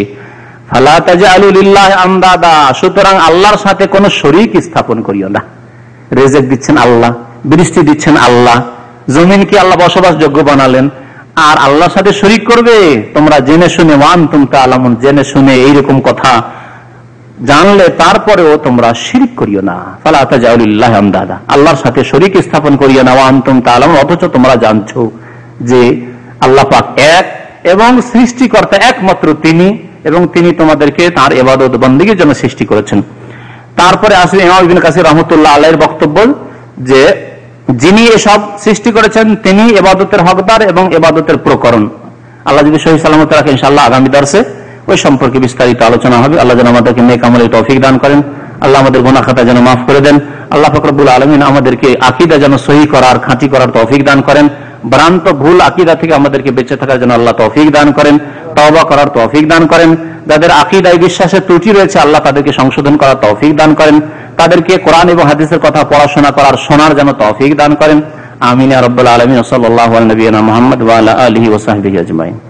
ফালা তাজআলু লিল্লাহি আনদাদা, সুতরাং আল্লাহর সাথে কোনো শরীক স্থাপন করিও না। রিজিক দিচ্ছেন আল্লাহ, বৃষ্টি দিচ্ছেন আল্লাহ, জমিনকে আল্লাহ বসবাস যোগ্য বানালেন, আর আল্লাহর সাথে শরীক করবে তোমরা জেনে শুনে, ওয়ান্তুম তাআলামুন, জেনে শুনে এইরকম কথা জানলে তারপরেও তোমরা শিরক করিও না। ফালা তাজআলু লিল্লাহি আনদাদা, আল্লাহর সাথে শরীক স্থাপন করিও না, ওয়ান্তুম তাআলামুন, অথচ তোমরা জানছো যে আল্লাহ পাক এক, এবং সৃষ্টিকর্তা একমাত্র তিনি, এবং তিনি তোমাদেরকে তার ইবাদত বন্দেগীর জন্য সৃষ্টি করেছেন। তারপরে আসলে ইমাম ইবনে কাসির রাহমাতুল্লাহ আলাইহির বক্তব্য যে যিনি এসব সৃষ্টি করেছেন তিনি ইবাদতের হকদার এবং ইবাদতের প্রকরণ। আল্লাহ যদি সহি সালামত রাখে, ইনশাআল্লাহ আগামী দর্শে ওই সম্পর্কে বিস্তারিত আলোচনা হবে। আল্লাহ যেন আমাদেরকে নেক আমলের তৌফিক দান করেন, আল্লাহ আমাদের গুনাহ খাতা যেন মাফ করে দেন, আল্লাহ পাক রব্বুল আলামিন আমাদেরকে আকীদা যেন সহি করার, খাঁটি করার তৌফিক দান করেন। ভ্রান্ত ভুল আকীদা থেকে আমাদেরকে বেঁচে থাকার জন্য আল্লাহ তৌফিক দান করেন, তওবা করার তৌফিক দান করেন। যাদের আকীদায় বিশ্বাসের ত্রুটি রয়েছে আল্লাহ তাদেরকে সংশোধন করার তৌফিক দান করেন, তাদেরকে কোরআন এবং হাদিসের কথা পড়াশোনা করার শোনার যেন তৌফিক দান করেন। আমিন ইয়া রাব্বাল আলামিন। সাল্লাল্লাহু আলা নবিয়িনা মুহাম্মদ ওয়া আলা আলিহি ওয়া সাহবিহি আজমাইন।